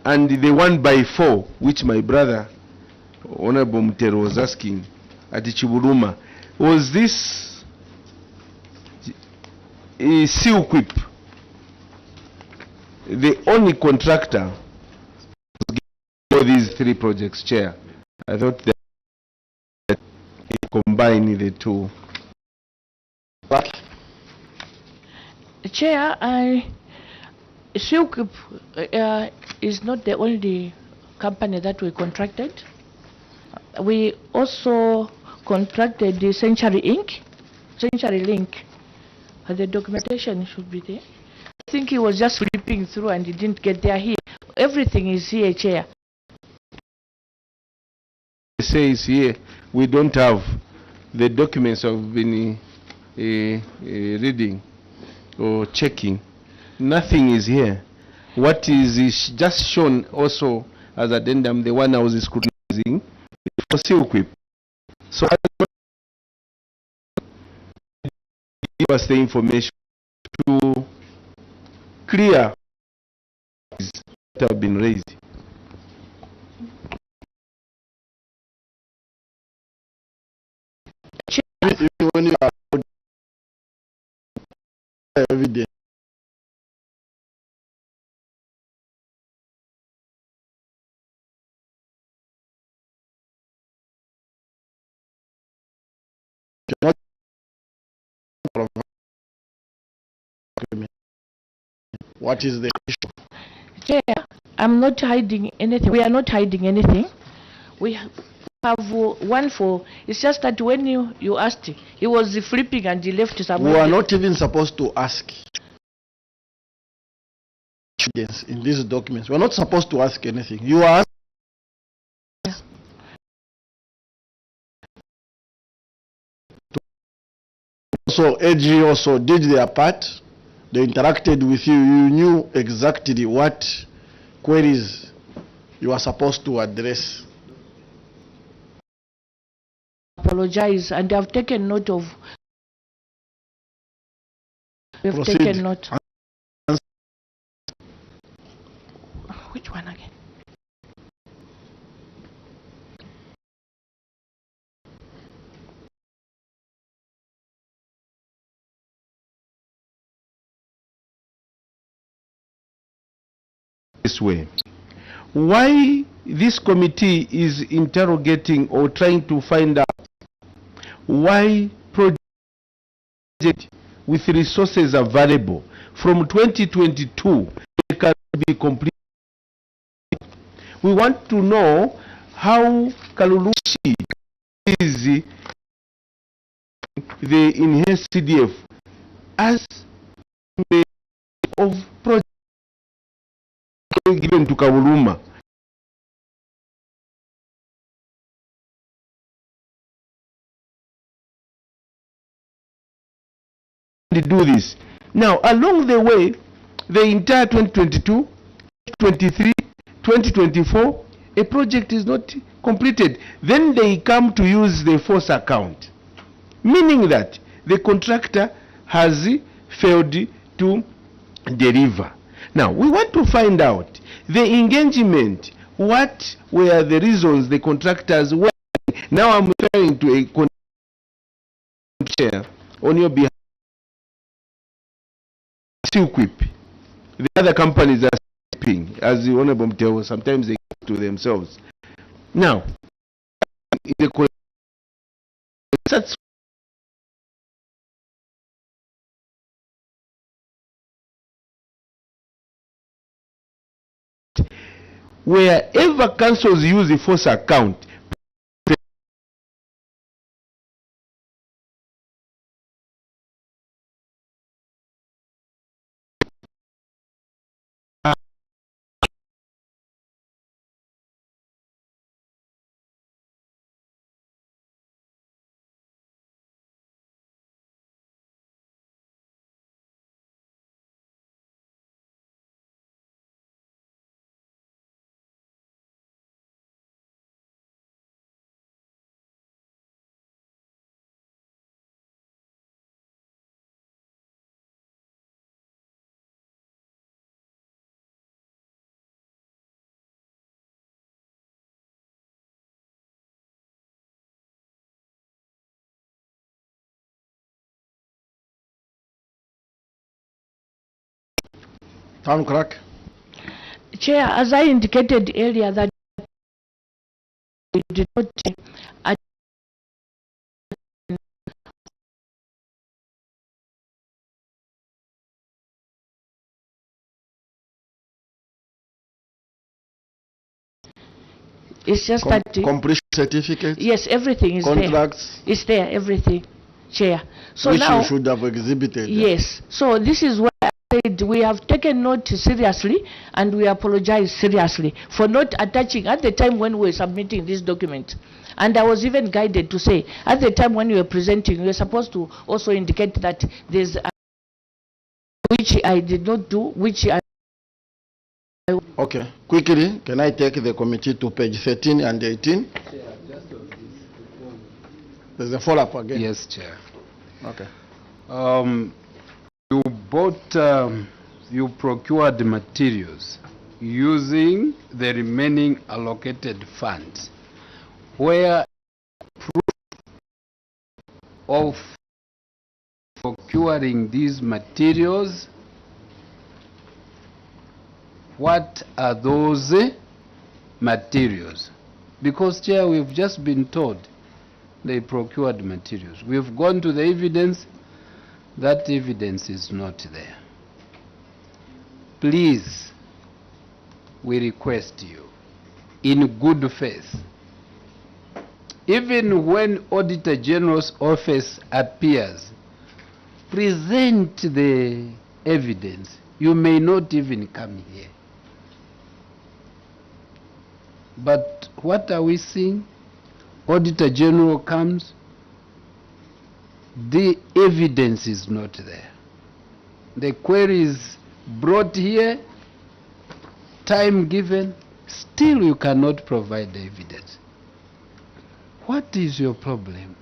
and the 1/4, which my brother, Honorable Mutero, was asking at Chiburuma. Was this Silquip the only contractor for these 3 projects, Chair? I thought that he combined the 2. Chair, Silquip is not the only company that we contracted. We also contracted the Century Link. The documentation should be there. I think he was just flipping through and he didn't get there. Everything is here, Chair. It says here we don't have the documents I've been reading or checking. Nothing is here. What is just shown also as addendum, the one I was scrutinizing, is for Silquip. So give us the information to clear that have been raised. When you are every day. What is the issue? Chair, I'm not hiding anything. We are not hiding anything. We have one for, it's just that when you asked, he was flipping and he left some. We are not even supposed to ask in these documents. We are not supposed to ask anything. You are so AG also did their part. They interacted with you. You knew exactly what queries you are supposed to address. Apologize, and I've taken note of. We've Proceed. taken note. Which one again? This way. Why this committee is interrogating or trying to find out why project with resources available from 2022 they can be completed. We want to know how Kalulushi is the enhanced CDF as the of project given given to Kawuluma. They do this. Now, along the way, the entire 2022, 2023, 2024, a project is not completed. Then they come to use the force account, meaning that the contractor has failed to deliver. Now, we want to find out the engagement. What were the reasons the contractors were? Now I'm referring to a chair on your behalf. Equip. The other companies are sleeping, as the Honorable Mteo, sometimes they keep to themselves. Now, wherever councils use the force account, Town Clerk. Chair, as I indicated earlier, that we did not it's just that completion certificate. yes, everything is contracts. there. It's there, everything, Chair. So which now you should have exhibited. yes. So this is why I said we have taken note seriously, and we apologize seriously for not attaching at the time when we were submitting this document. And I was even guided to say at the time when you were presenting, you were supposed to also indicate that there's which I did not do, which I. Okay, quickly, can I take the committee to page 13 and 18? There's a follow-up again. Yes, Chair. Okay. You bought, you procured materials using the remaining allocated funds, where proof of procuring these materials, what are those materials? Because, Chair, we've just been told they procured materials. We've gone to the evidence. That evidence is not there. Please, we request you, in good faith, even when Auditor General's office appears, present the evidence. You may not even come here. But what are we seeing? Auditor General comes, the evidence is not there. The query is brought here, time given, still you cannot provide the evidence. What is your problem?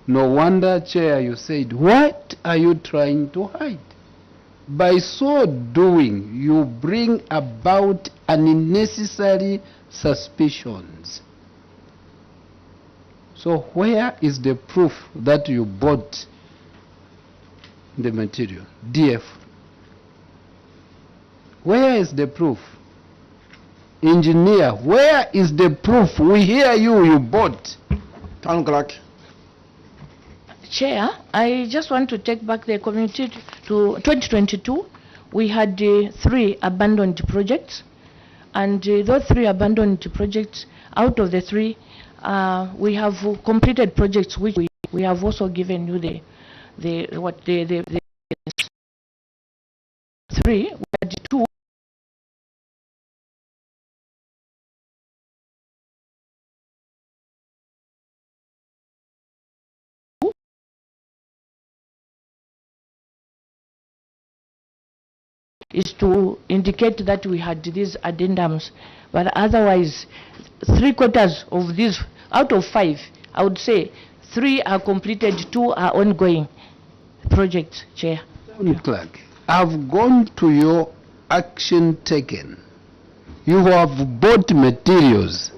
No wonder, Chair, you said, what are you trying to hide? By so doing, you bring about unnecessary suspicions. So where is the proof that you bought the material? DF. Where is the proof? Engineer, where is the proof? We hear you bought. Town Clerk. Chair, I just want to take back the community to 2022. We had 3 abandoned projects, and those 3 abandoned projects, out of the 3, we have completed projects which we have also given you the 3. We had 2 is to indicate that we had these addendums, but otherwise 3/4 of these out of 5, I would say 3 are completed, 2 are ongoing projects, Chair. Clerk, I've gone to your action taken. You have bought materials.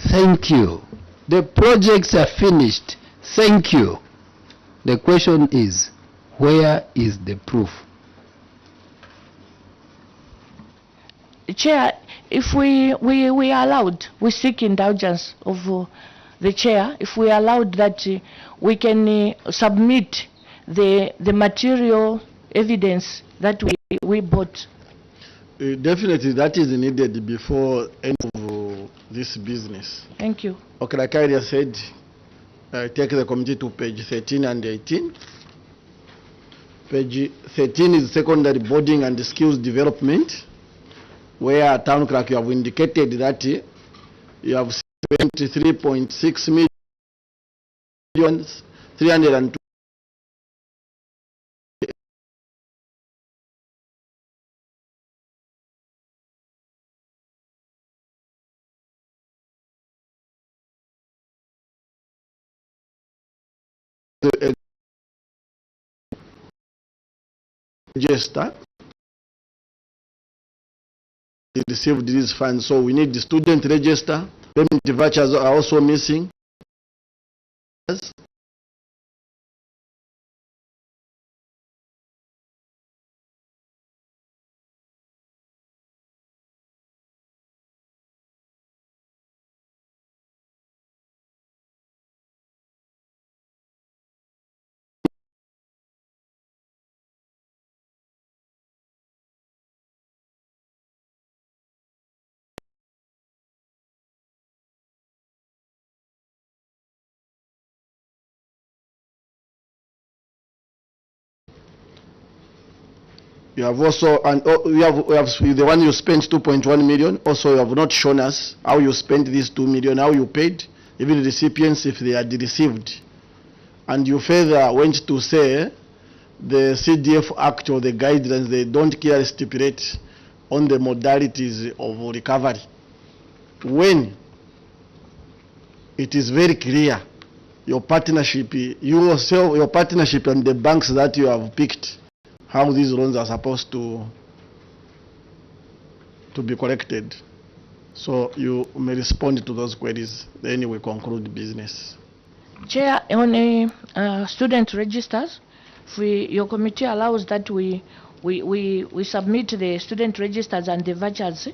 Thank you. The projects are finished. Thank you. The question is, where is the proof? Chair, if we are allowed, we seek indulgence of the Chair, if we are allowed that we can submit the material evidence that we bought. Definitely that is needed before end of this business. Thank you. Okay, like I said, take the committee to page 13 and 18. Page 13 is secondary boarding and skills development, where town clerk you have indicated that you have spent 3.6 million 302 register. They received these funds, so we need the student register. Payment vouchers are also missing. You have also, and we have the one you spent 2.1 million. Also, you have not shown us how you spent these 2 million, how you paid, even the recipients if they had received. And you further went to say the CDF Act or the guidelines, they don't clearly stipulate on the modalities of recovery. When it is very clear, your partnership, your partnership and the banks that you have picked, how these loans are supposed to be collected. So you may respond to those queries, then we conclude business. Chair, on student registers, your committee allows that we submit the student registers and the vouchers,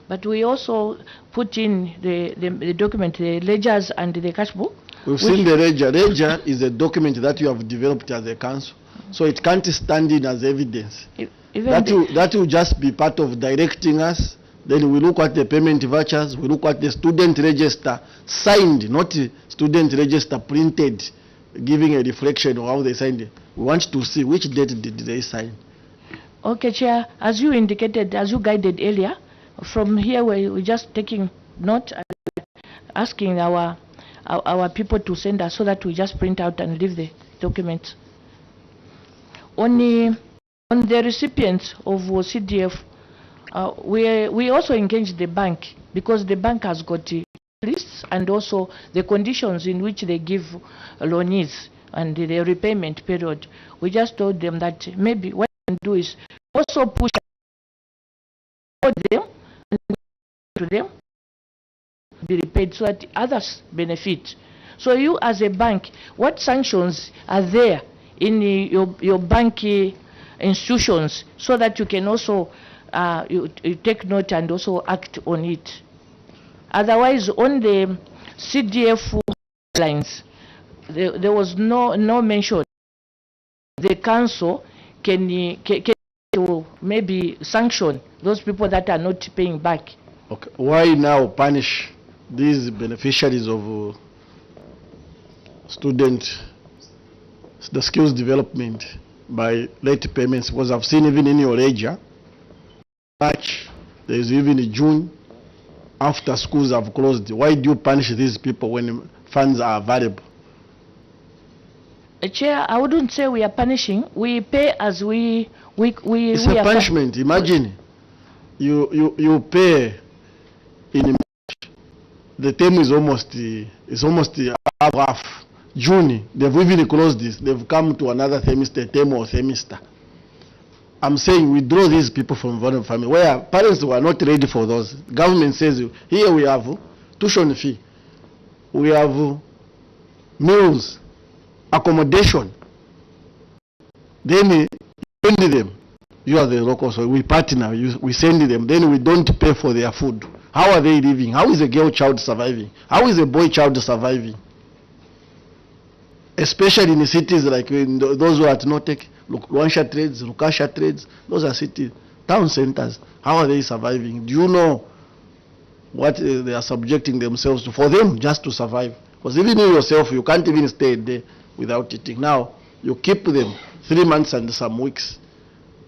but we also put in the document, the ledgers and the cash book. We've seen the ledger. Ledger is a document that you have developed as a council, so it can't stand in as evidence. That will just be part of directing us. Then we look at the payment vouchers, we look at the student register signed, not student register printed, giving a reflection of how they signed it. We want to see which date did they sign. Okay, Chair, as you indicated, as you guided earlier, from here we're just taking note and asking our people to send us so that we just print out and leave the documents. On the recipients of CDF, we also engage the bank, because the bank has got lists and also the conditions in which they give loanees and the repayment period. We just told them that maybe what we can do is also push them and to them be repaid so that others benefit. So you as a bank, what sanctions are there in your bank institutions so that you can also you take note and also act on it? Otherwise, on the CDF lines, there was no mention. The council can maybe sanction those people that are not paying back. Okay. Why now punish these beneficiaries of the skills development by late payments? Because I've seen even in your ledger, March, there is even in June, after schools have closed. Why do you punish these people when funds are available? Chair, I wouldn't say we are punishing. We pay as we It's we a are punishment. Imagine you pay in the term is almost half. June, they've even closed this. They've come to another term or semester. I'm saying we draw these people from vulnerable family where parents were not ready for those. Government says here we have tuition fee, we have meals, accommodation. Then you send them. You are the local, so we partner. We send them. Then we don't pay for their food. How are they living? How is a girl child surviving? How is a boy child surviving? Especially in the cities like in those who are at Notek, Luansha trades, Lukasha trades, those are cities, town centers. How are they surviving? Do you know what they are subjecting themselves to for them just to survive? Because even you yourself, you can't even stay a day without eating. Now, you keep them 3 months and some weeks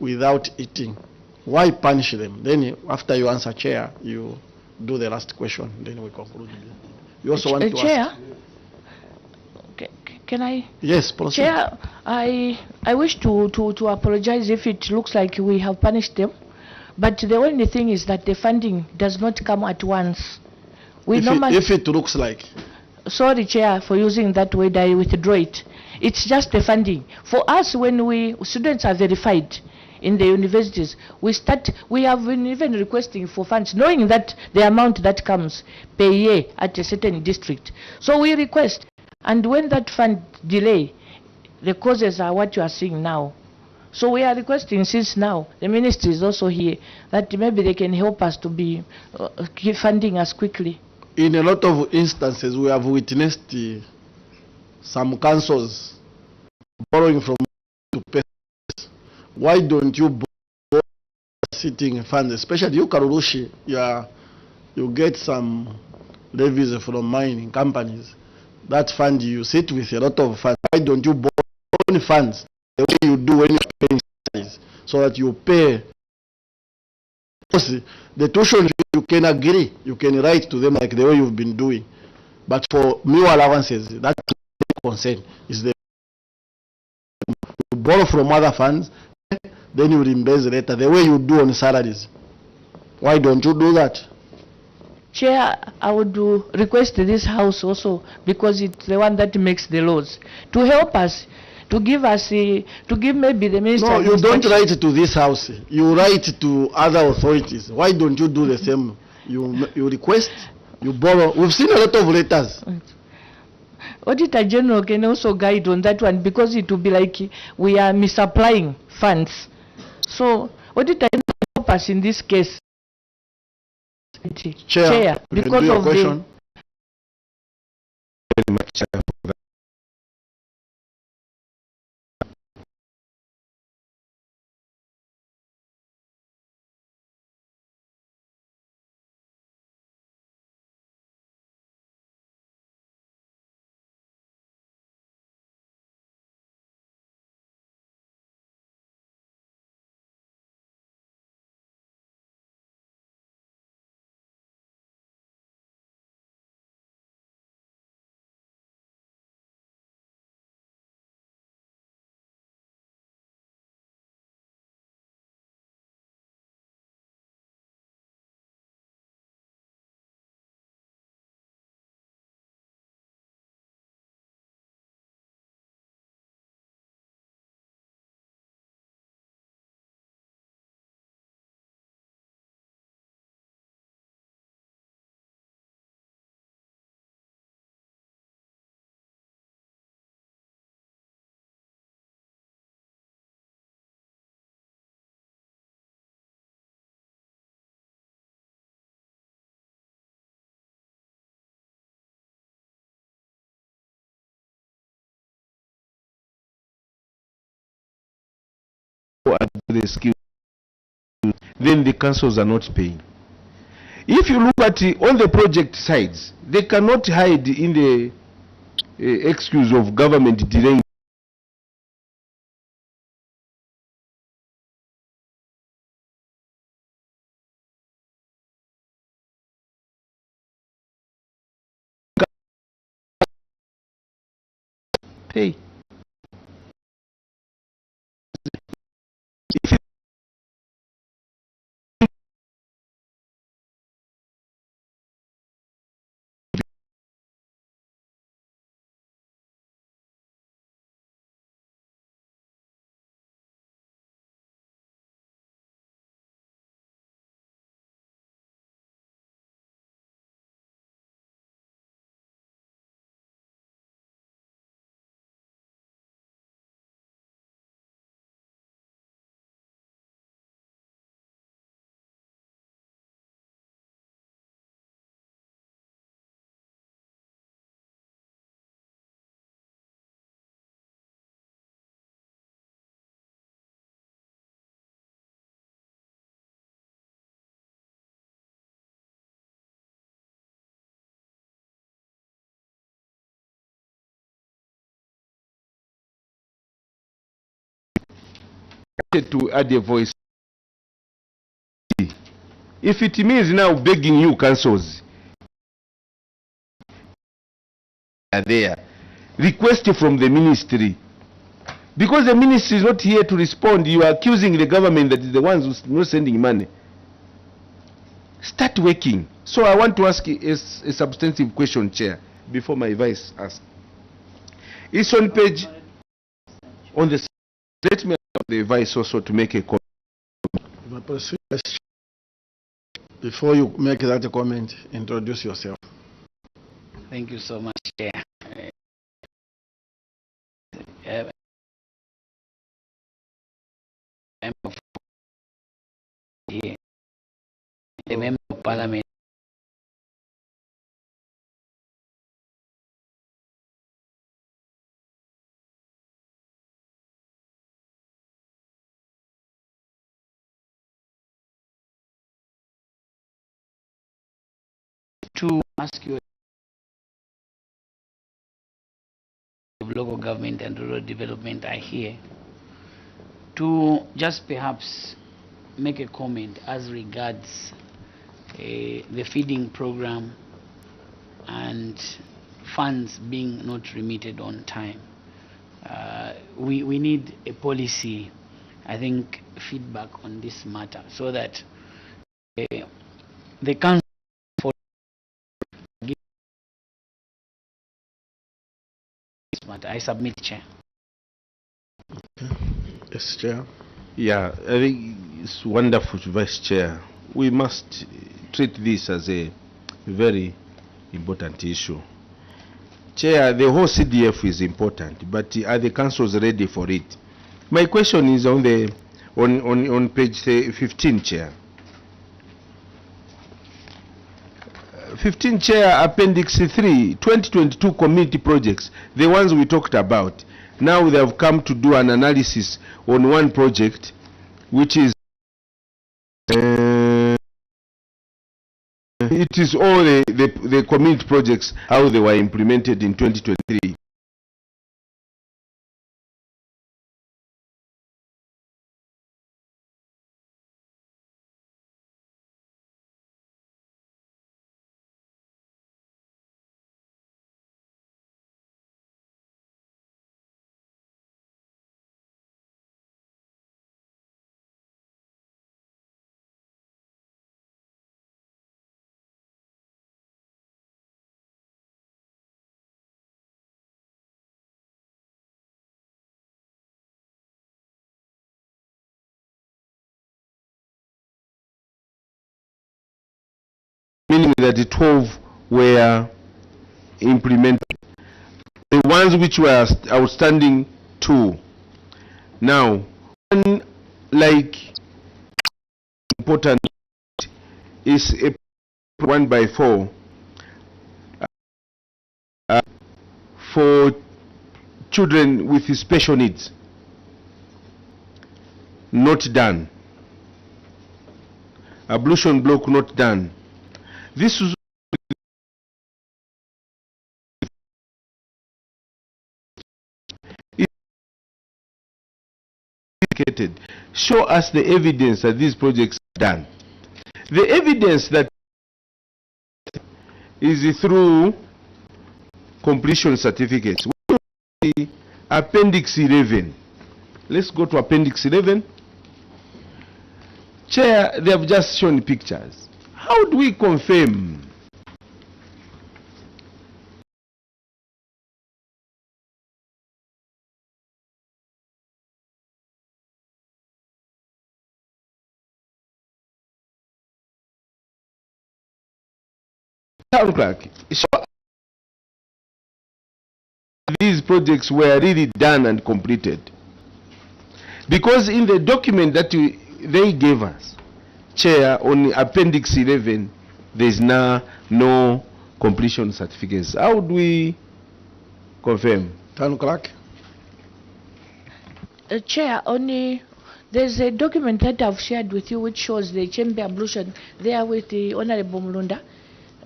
without eating. Why punish them? Then after you answer, Chair, you do the last question, then we conclude. You also want to Chair, ask? can I? Yes, proceed. Chair, I wish to apologize if it looks like we have punished them, but the only thing is that the funding does not come at once. If it looks like. Sorry, Chair, for using that word. I withdraw it. It's just the funding. For us, when students are verified in the universities, we have been even requesting for funds, knowing that the amount that comes per year at a certain district. So we request, and when that fund delay, the causes are what you are seeing now. So we are requesting, since now the ministry is also here, that maybe they can help us to be funding us quickly. In a lot of instances, we have witnessed some councils borrowing from to pay. Why don't you borrow sitting funds, especially you, Kalulushi, you get some levies from mining companies. That fund, you sit with a lot of funds. Why don't you borrow funds the way you do when you pay studies, so that you pay? The tuition you can agree, you can write to them like the way you've been doing. But for meal allowances, that's the concern. Is the you borrow from other funds, then you reimburse later, the way you do on salaries. Why don't you do that? Chair, I would request this House also, because it's the one that makes the laws, to help us, to give us, to give maybe the minister. No, you don't write to this House. You write to other authorities. Why don't you do the same? You request, you borrow. We've seen a lot of letters. Auditor General can also guide on that one, because it will be like we are misapplying funds. So Auditor General help us in this case. Chair, because of question. Very much, Chair, for that. The skill, then the councils are not paying. If you look at on the project sides, they cannot hide in the excuse of government delaying. Pay. to add a voice. If it means now begging you councils are there, request from the ministry, because the ministry is not here to respond. You are accusing the government that is the ones who's not sending money. Start working. So I want to ask a substantive question, Chair, before my vice asks. It's on page on the. Let me allow the vice also to make a comment. Before you make that comment, introduce yourself. Thank you so much, Chair. The Member of Parliament. To ask you of local government and rural development are here to just perhaps make a comment as regards the feeding program and funds being not remitted on time. We need a policy, I think, feedback on this matter so that the council for this matter. I submit, Chair. Yes, Chair. Yeah, I think it's wonderful, Vice Chair. We must treat this as a very important issue. Chair, the whole CDF is important, but are the councils ready for it? My question is on the on page 15, Chair. 15, Chair, Appendix 3, 2022 community projects, the ones we talked about. Now they have come to do an analysis on one project, which is it is all the community projects, how they were implemented in 2023. Meaning that the 12 were implemented. The ones which were outstanding, 2. Now, one like important is a 1/4 for children with special needs. Not done. Ablution block not done. This is indicated. Show us the evidence that these projects are done. The evidence that is through completion certificates. Appendix 11. Let's go to Appendix 11. Chair, they have just shown pictures. How do we confirm? Town clerk, so these projects were really done and completed. Because in the document that they gave us, Chair, on Appendix 11, there is now no completion certificates. How do we confirm? Town clerk. Chair, only there's a document that I've shared with you which shows the chamber ablution there with the Honorable Mulunda.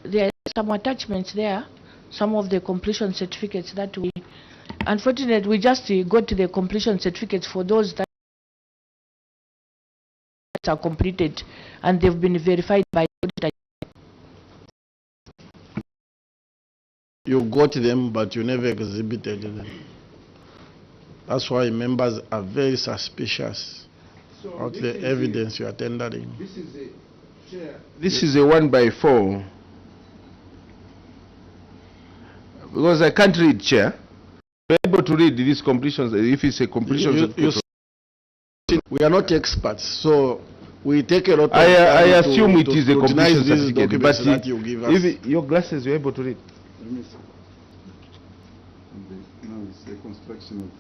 There are some attachments there, some of the completion certificates that we, unfortunately, we just got the completion certificates for those that are completed and they've been verified by auditor. You got them, but you never exhibited them. That's why members are very suspicious of the evidence you are tendering. This is a 1x4. Because I can't read, Chair. We're able to read these completions, if it's a completion. We are not experts, so we take a lot of I time assume it is a completion these certificate, documents but that you give us. if your glasses, you're able to read. Now it's the construction of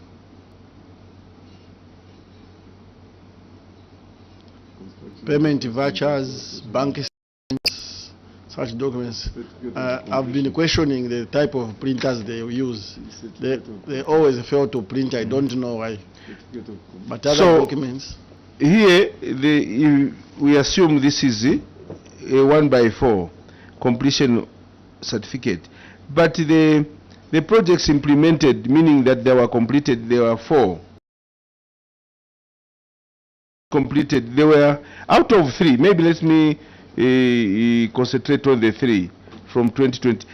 Payment vouchers, bank statements, such documents. I've been questioning the type of printers they use. They always fail to print. I don't know why. But other documents. Here, we assume this is a 1x4 completion certificate. But the projects implemented, meaning that they were completed, there were 4. Completed, they were out of 3. Maybe let me concentrate on the 3 from 2020.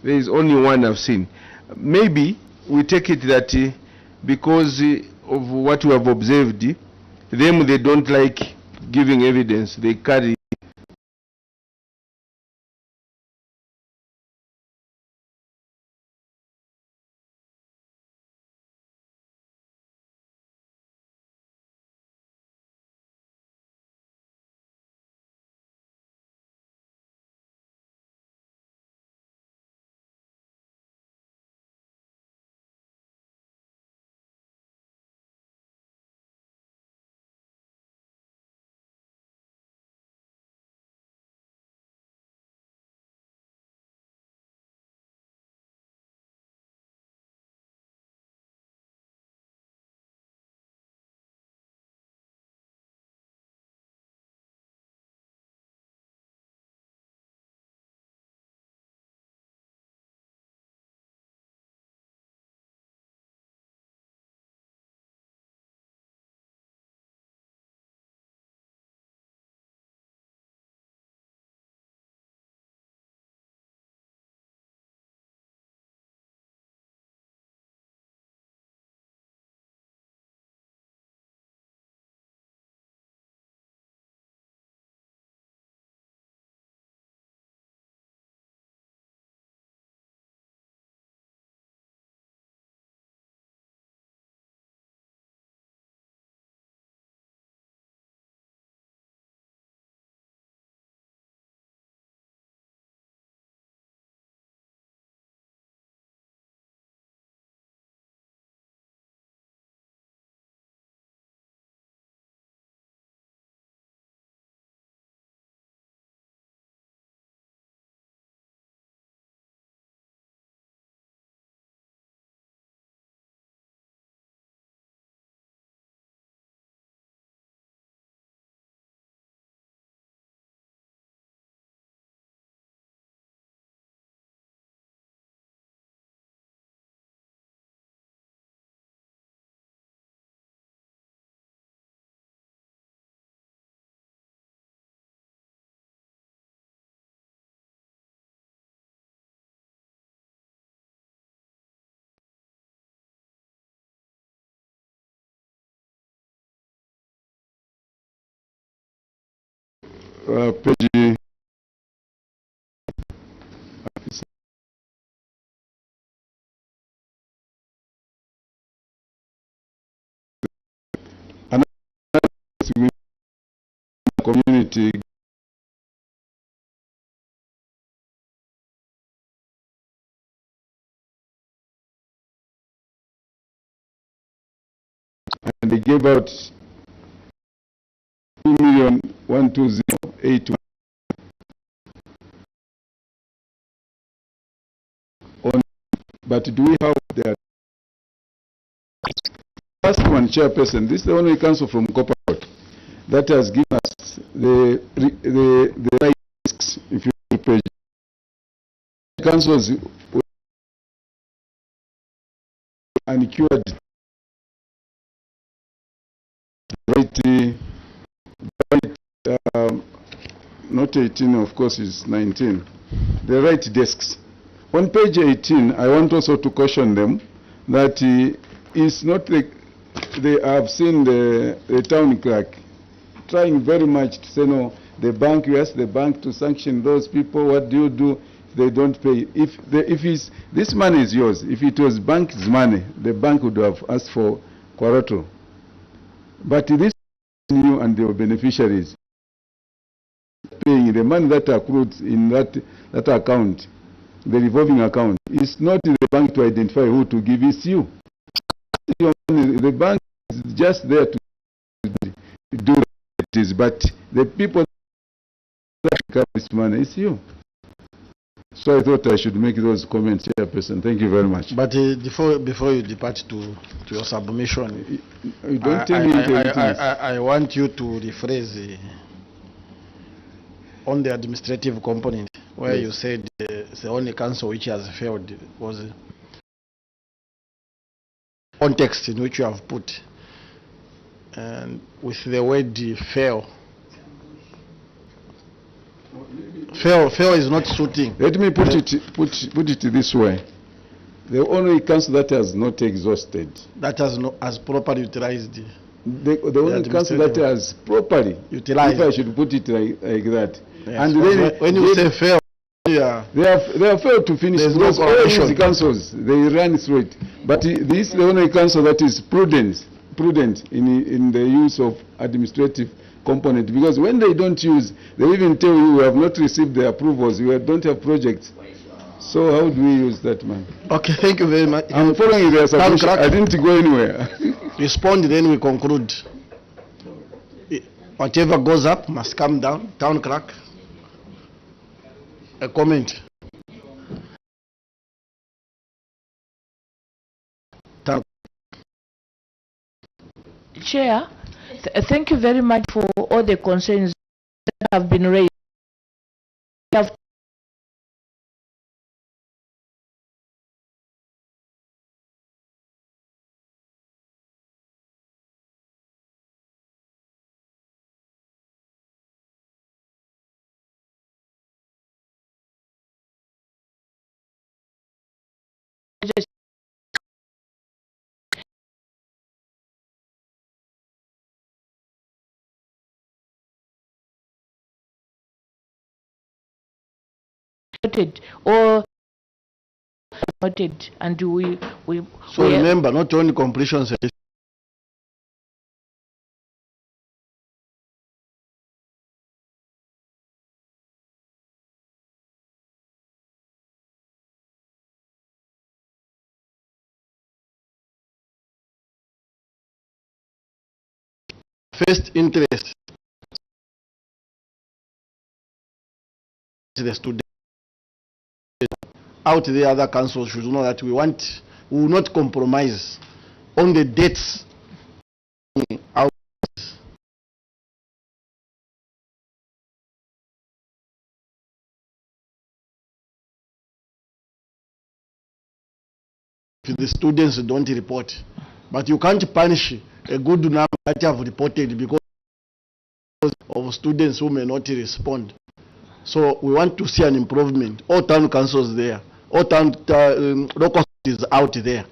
There is only 1 I've seen. Maybe we take it that because of what we have observed, them they don't like giving evidence. They carry. page community and they gave out 2,120,081 on, but do we have that? First one, Chairperson, this is the only council from Copper that has given us the risks, if you will, councils uncured right not 18, of course, it's 19. The right desks. On page 18, I want also to caution them that it's not like they have seen the town clerk trying very much to say, no, the bank, you ask the bank to sanction those people, what do you do if they don't pay? If this money is yours, if it was bank's money, the bank would have asked for collateral. But this is you and your beneficiaries paying the money that accrued in that account, the revolving account. It's not the bank to identify who to give, it's you. The bank is just there to do what it is, but the people that have this money, it's you. So I thought I should make those comments, Chairperson. Thank you very much. But before you depart to your submission, you don't tell me I want you to rephrase on the administrative component where you said the only council which has failed was context in which you have put, and with the word fail. Fail is not suiting. Let me put it this way. The only council that has not exhausted, that has not as properly utilized, the only council that has properly utilized, if I should put it like that. Yes. And then when you say fail, they have failed to finish. Because all these councils, they run through it. But this is the only council that is prudent in the use of administrative component, because when they don't use, they even tell you we have not received the approvals, we don't have projects. So how do we use that, man? Okay, thank you very much. I'm following the submission. I didn't go anywhere. Respond, then we conclude. Whatever goes up must come down. Town clerk, a comment. Chair, thank you very much for all the concerns that have been raised. Or noted, and we so remember, not only completion service. First interest the student. Out there, other councils should know that we will not compromise on the dates out. If the students don't report, but you can't punish a good number that have reported because of students who may not respond. So we want to see an improvement. All town councils there, all town local authorities out there.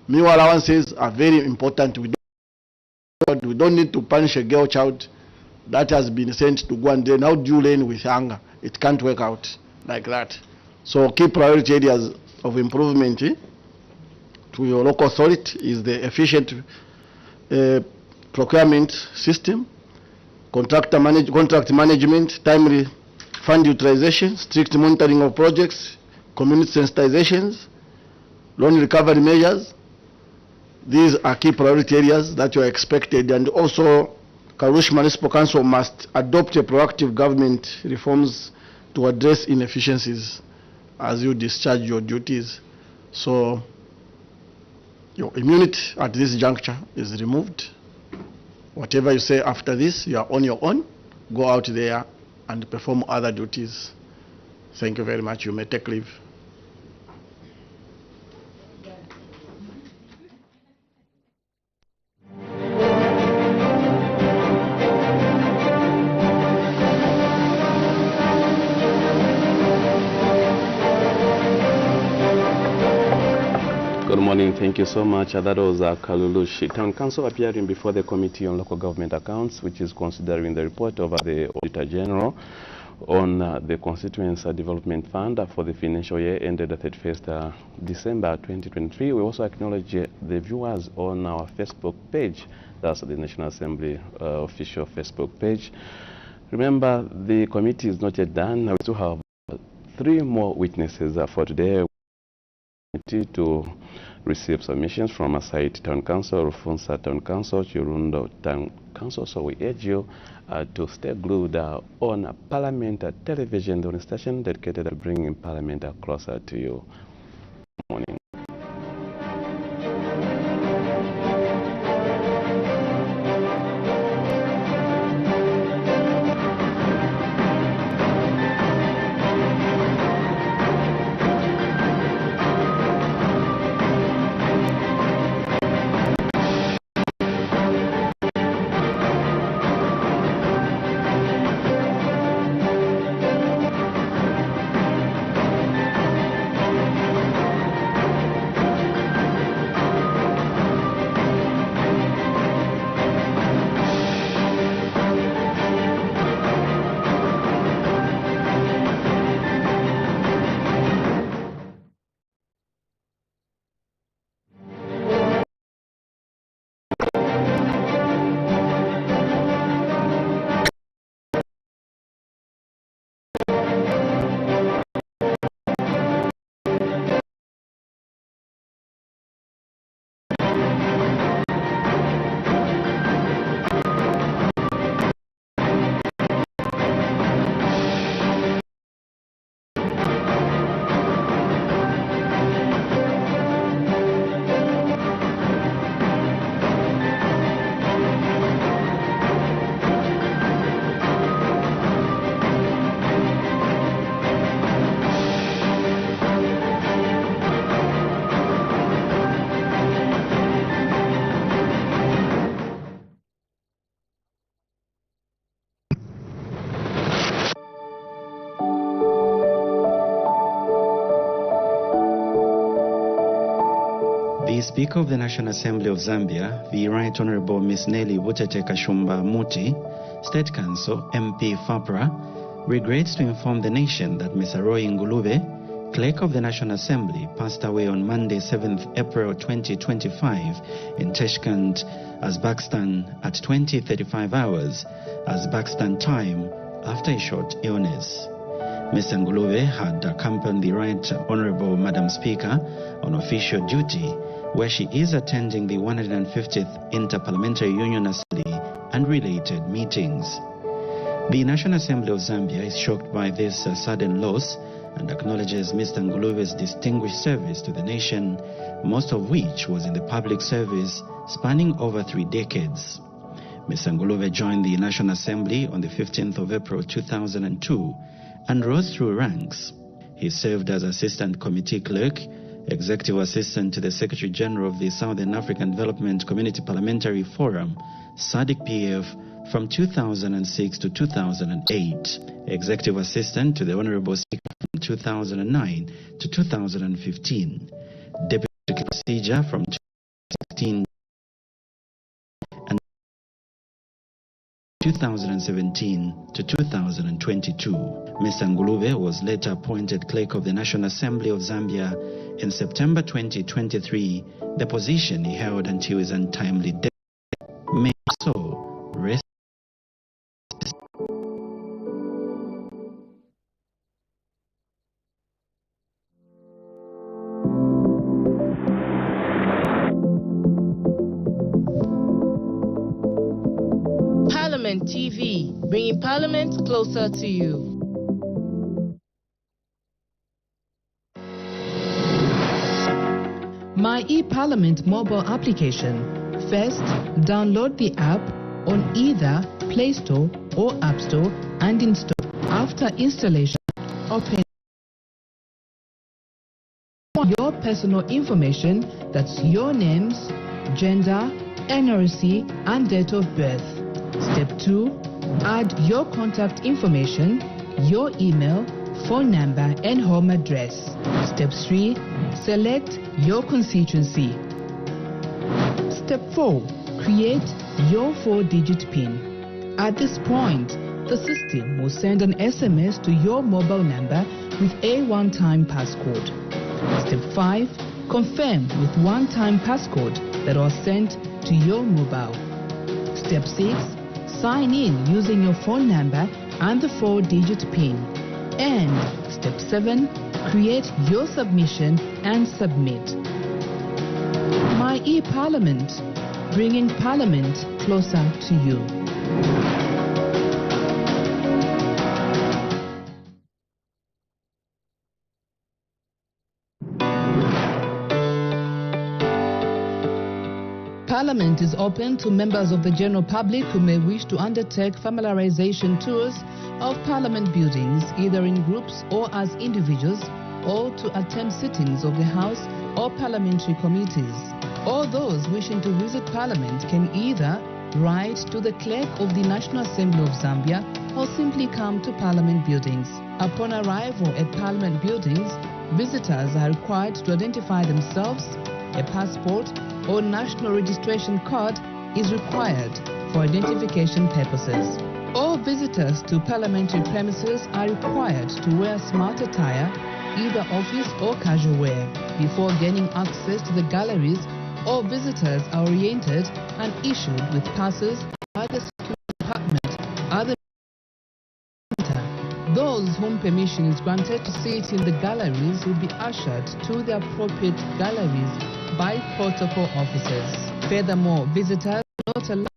Meal allowances are very important. We don't need to punish a girl child that has been sent to go and then how do you learn with hunger? It can't work out like that. So key priority areas of improvement to your local authority is the efficient procurement system, contract management, timely fund utilization, strict monitoring of projects, community sensitizations, loan recovery measures. These are key priority areas that you are expected, and also Kalulushi Municipal Council must adopt a proactive government reforms to address inefficiencies as you discharge your duties. So your immunity at this juncture is removed. Whatever you say after this, you are on your own. Go out there and perform other duties. Thank you very much. You may take leave. Good morning. Thank you so much. That was Kalulushi. Town Council appearing before the Committee on Local Government Accounts, which is considering the report of the Auditor General on the Constituency Development Fund for the financial year ended 31st December 2023. We also acknowledge the viewers on our Facebook page. That's the National Assembly official Facebook page. Remember, the committee is not yet done. We still have 3 more witnesses for today to receive submissions from Asait Town Council, Rufunsa Town Council, Chirundo Town Council. So we urge you to stay glued on Parliament Television, the station dedicated to bringing Parliament closer to you. Good morning. The Speaker of the National Assembly of Zambia, the Right Honorable Ms. Nelly Butete Kashumba Muti, State Council, MP FAPRA, regrets to inform the nation that Mr. Roy Ngulube, Clerk of the National Assembly, passed away on Monday, 7th April 2025 in Tashkent, Uzbekistan at 20:35 hours Uzbekistan time after a short illness. Mr. Ngulube had accompanied the Right Honorable Madam Speaker on official duty, where she is attending the 150th Interparliamentary Union Assembly and related meetings. The National Assembly of Zambia is shocked by this sudden loss and acknowledges Mr. Ngulube's distinguished service to the nation, most of which was in the public service spanning over 3 decades. Mr. Ngulube joined the National Assembly on the 15th of April 2002 and rose through ranks. He served as Assistant Committee Clerk, Executive Assistant to the Secretary General of the Southern African Development Community Parliamentary Forum, SADC-PF, from 2006 to 2008, Executive Assistant to the Honorable Speaker from 2009 to 2015, Deputy Procedure from 2016 and 2017 to 2022. Mr. Ngulube was later appointed Clerk of the National Assembly of Zambia in September 2023, the position he held until his untimely death. May so rest. Parliament TV, bringing Parliament closer to you. My eParliament mobile application. First, download the app on either Play Store or App Store and install. After installation, open your personal information, that's your names, gender, NRC, and date of birth. Step 2, add your contact information, your email, phone number and home address. Step 3. Select your constituency. Step 4. Create your 4-digit PIN. At this point, the system will send an SMS to your mobile number with a one-time passcode. Step 5. Confirm with one-time passcode that was sent to your mobile. Step 6. Sign in using your phone number and the 4-digit PIN. And Step 7. Create your submission and submit. My e-Parliament, bringing Parliament closer to you. Parliament is open to members of the general public who may wish to undertake familiarization tours of Parliament buildings, either in groups or as individuals, or to attend sittings of the House or parliamentary committees. All those wishing to visit Parliament can either write to the Clerk of the National Assembly of Zambia or simply come to Parliament buildings. Upon arrival at Parliament buildings, visitors are required to identify themselves. A passport or national registration card is required for identification purposes. All visitors to parliamentary premises are required to wear smart attire, either office or casual wear. Before gaining access to the galleries, all visitors are oriented and issued with passes by the security department at the center. Those whom permission is granted to sit in the galleries will be ushered to the appropriate galleries by protocol officers. Furthermore, visitors are not allowed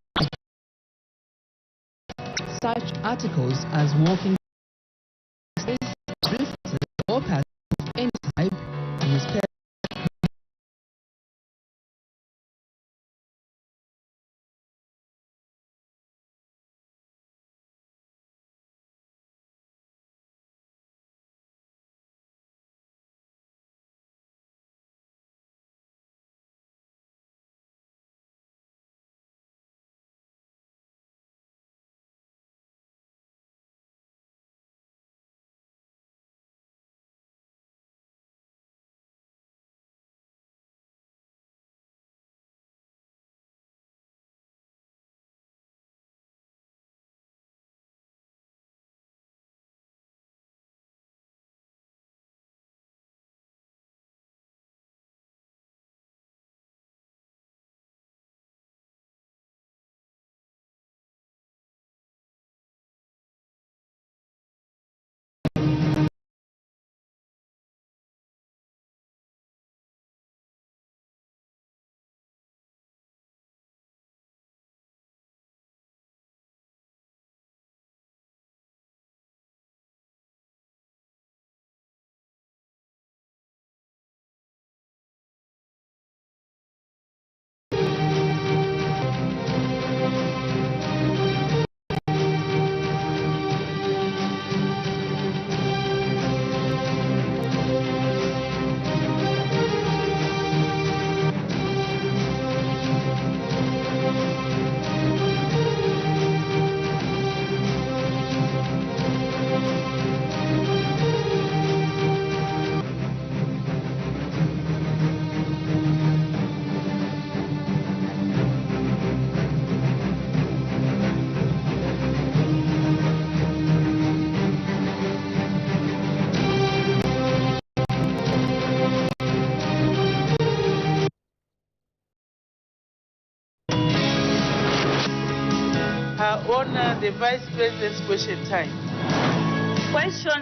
such articles as walking briefcases or passes of any type, newspapers, On the Vice President's question time. Questions